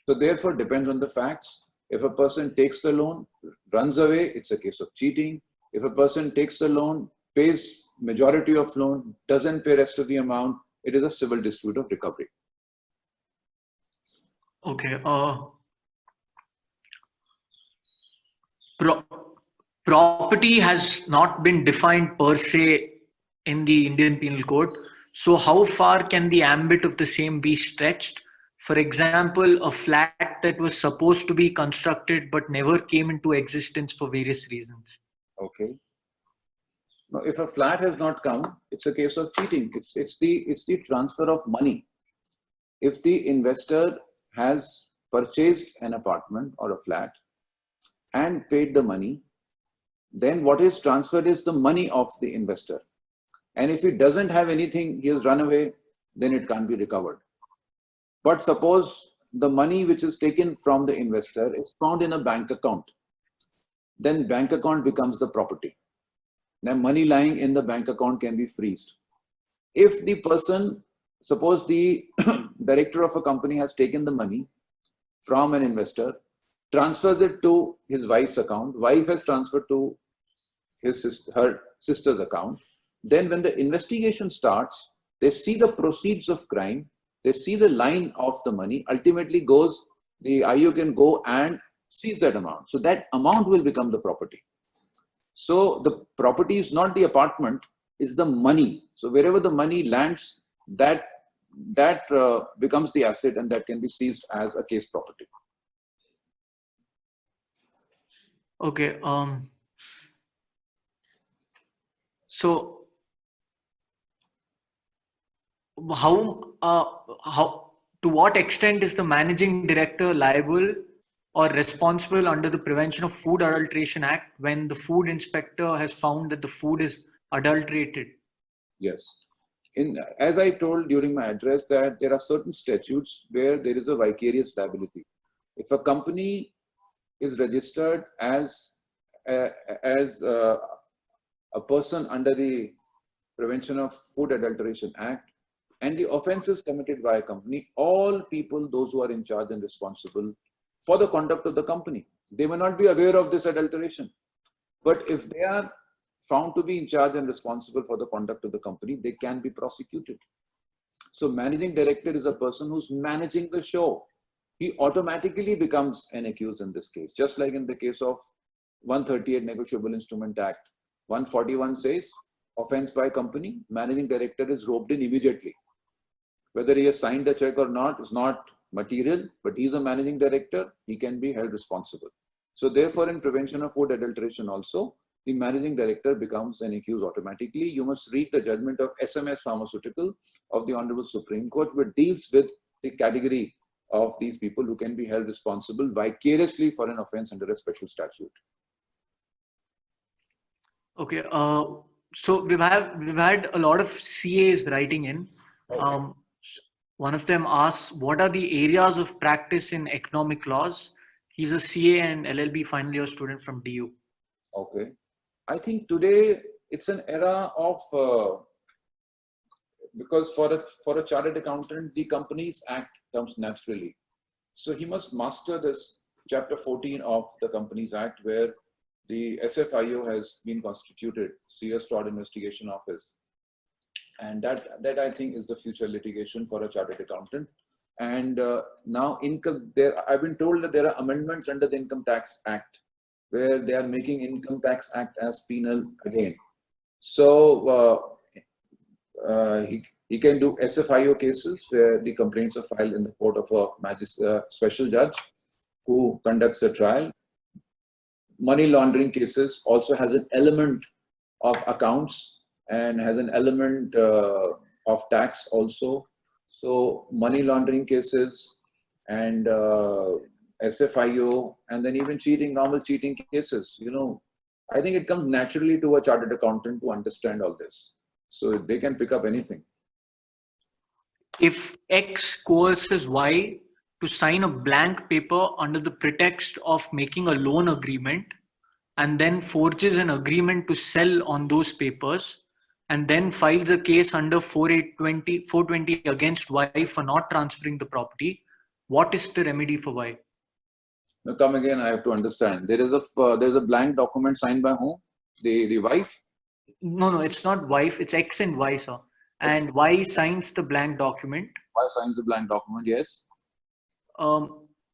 So therefore, depends on the facts. If a person takes the loan, runs away, it's a case of cheating. If a person takes the loan, pays majority of loan, doesn't pay rest of the amount, it is a civil dispute of recovery. Okay. Property has not been defined per se in the Indian Penal Code. So how far can the ambit of the same be stretched? For example, a flat that was supposed to be constructed but never came into existence for various reasons. Okay. Now, if a flat has not come, it's a case of cheating. It's the transfer of money. If the investor has purchased an apartment or a flat and paid the money, then what is transferred is the money of the investor. And if he doesn't have anything, he has run away, then it can't be recovered. But suppose the money which is taken from the investor is found in a bank account, then bank account becomes the property. Now money lying in the bank account can be freezed. If the person, suppose the director of a company has taken the money from an investor, transfers it to his wife's account, wife has transferred to her sister's account, then when the investigation starts, they see the proceeds of crime, they see the line of the money, ultimately goes, the IO can go and seize that amount. So that amount will become the property. So the property is not the apartment, it's the money. So wherever the money lands, that becomes the asset, and that can be seized as a case property. Okay. So how to what extent is the managing director liable or responsible under the Prevention of Food Adulteration Act when the food inspector has found that the food is adulterated? Yes. As I told during my address, that there are certain statutes where there is a vicarious liability. If a company is registered as a person under the Prevention of Food Adulteration Act, and the offense is committed by a company, all people, those who are in charge and responsible for the conduct of the company, they may not be aware of this adulteration. But if they are found to be in charge and responsible for the conduct of the company, they can be prosecuted. So managing director is a person who's managing the show. He automatically becomes an accused in this case, just like in the case of 138 Negotiable Instrument Act. 141 says, offense by company, managing director is roped in immediately. Whether he has signed the check or not is not material, but he's a managing director, he can be held responsible. So therefore, in Prevention of Food Adulteration also, the managing director becomes an accused automatically. You must read the judgment of SMS Pharmaceutical of the Honorable Supreme Court, which deals with the category of these people who can be held responsible vicariously for an offense under a special statute. Okay. So we've had a lot of CAs writing in. Okay. One of them asks, what are the areas of practice in economic laws? He's a CA and LLB final year student from DU. Okay. I think today it's an era of, because for a chartered accountant, the Companies Act comes naturally. So he must master this chapter 14 of the Companies Act, where the SFIO has been constituted, Serious Fraud Investigation Office. And that I think is the future litigation for a chartered accountant. And now I've been told that there are amendments under the Income Tax Act, where they are making Income Tax Act as penal again. So he can do SFIO cases where the complaints are filed in the court of a special judge who conducts a trial. Money laundering cases also has an element of accounts and has an element of tax also. So money laundering cases and SFIO, and then even cheating, normal cheating cases, I think it comes naturally to a chartered accountant to understand all this. So they can pick up anything. If X coerces Y to sign a blank paper under the pretext of making a loan agreement, and then forges an agreement to sell on those papers, and then files a case under 420 against Y for not transferring the property, what is the remedy for Y? Now come again, I have to understand. There's a blank document signed by whom? The wife? No, it's not wife, it's X and Y, sir. And Y signs the blank document. Y signs the blank document, yes.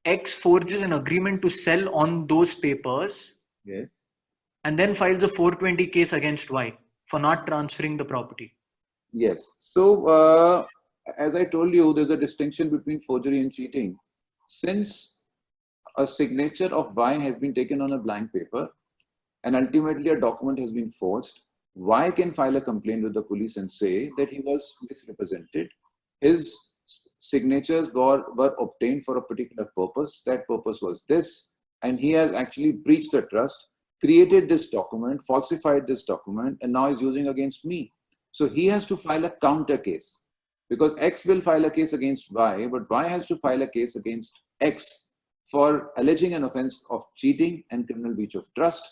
X forges an agreement to sell on those papers. Yes. And then files a 420 case against Y for not transferring the property. Yes. So, as I told you, there's a distinction between forgery and cheating. Since a signature of Y has been taken on a blank paper and ultimately a document has been forged, Y can file a complaint with the police and say that he was misrepresented. His signatures were obtained for a particular purpose. That purpose was this, and he has actually breached the trust, created this document, falsified this document, and now is using against me. So he has to file a counter case, because X will file a case against Y, but Y has to file a case against X for alleging an offense of cheating and criminal breach of trust.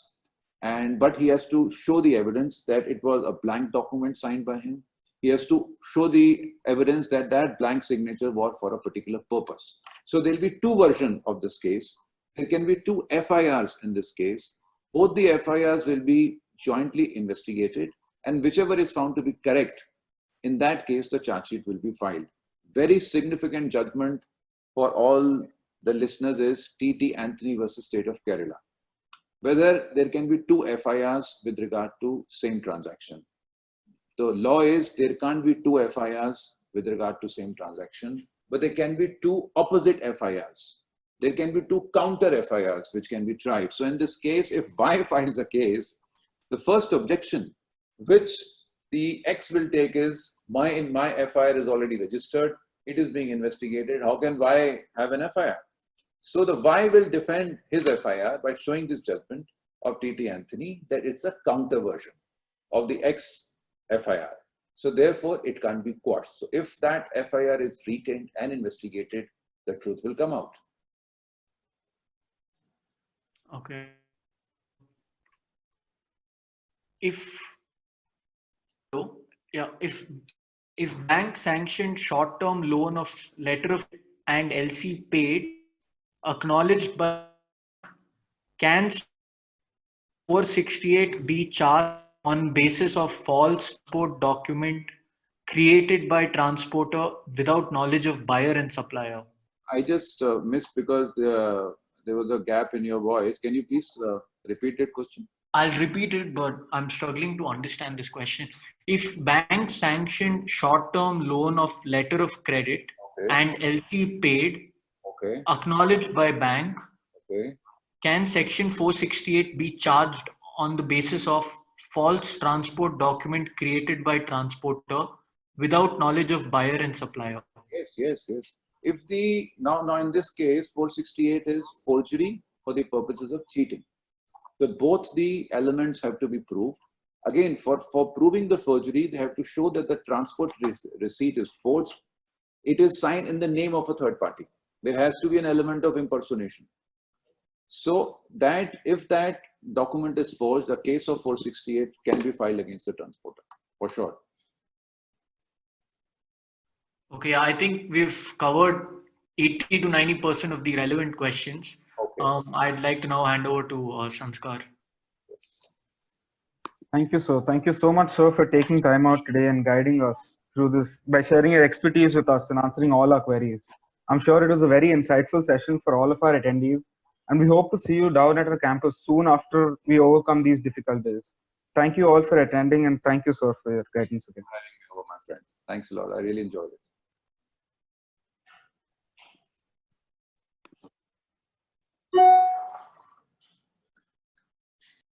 But he has to show the evidence that it was a blank document signed by him. He has to show the evidence that that blank signature was for a particular purpose. So there'll be two versions of this case. There can be two FIRs in this case. Both the FIRs will be jointly investigated, and whichever is found to be correct, in that case, the charge sheet will be filed. Very significant judgment for all the listeners is T.T. Anthony versus State of Kerala. Whether there can be two FIRs with regard to same transaction. The law is there can't be two FIRs with regard to same transaction, but there can be two opposite FIRs. There can be two counter FIRs which can be tried. So in this case, if Y files a case, the first objection which the X will take is my FIR is already registered. It is being investigated. How can Y have an FIR? So the Y will defend his FIR by showing this judgment of T.T. Anthony that it's a counter version of the X FIR. So therefore, it can't be quashed. So if that FIR is retained and investigated, the truth will come out. Okay. If bank sanctioned short-term loan of letter of and LC paid, acknowledged by, can 468 be charged on basis of false transport document created by transporter without knowledge of buyer and supplier? I just missed because there was a gap in your voice. Can you please repeat that question? I'll repeat it, but I'm struggling to understand this question. If bank sanctioned short-term loan of letter of credit and LC paid, acknowledged by bank, can section 468 be charged on the basis of false transport document created by transporter without knowledge of buyer and supplier? Yes. If now in this case, 468 is forgery for the purposes of cheating. So both the elements have to be proved. Again, for proving the forgery, they have to show that the transport receipt is forged. It is signed in the name of a third party. There has to be an element of impersonation. So that if that document is forged, a case of 468 can be filed against the transporter, for sure. Okay, I think we've covered 80 to 90% of the relevant questions. I'd like to now hand over to Sanskar. Thank you, sir. Thank you so much, sir, for taking time out today and guiding us through this by sharing your expertise with us and answering all our queries. I'm sure it was a very insightful session for all of our attendees, and we hope to see you down at our campus soon after we overcome these difficult days. Thank you all for attending, and thank you, sir, for your guidance again. Having me over, my friend. Thanks a lot. I really enjoyed it.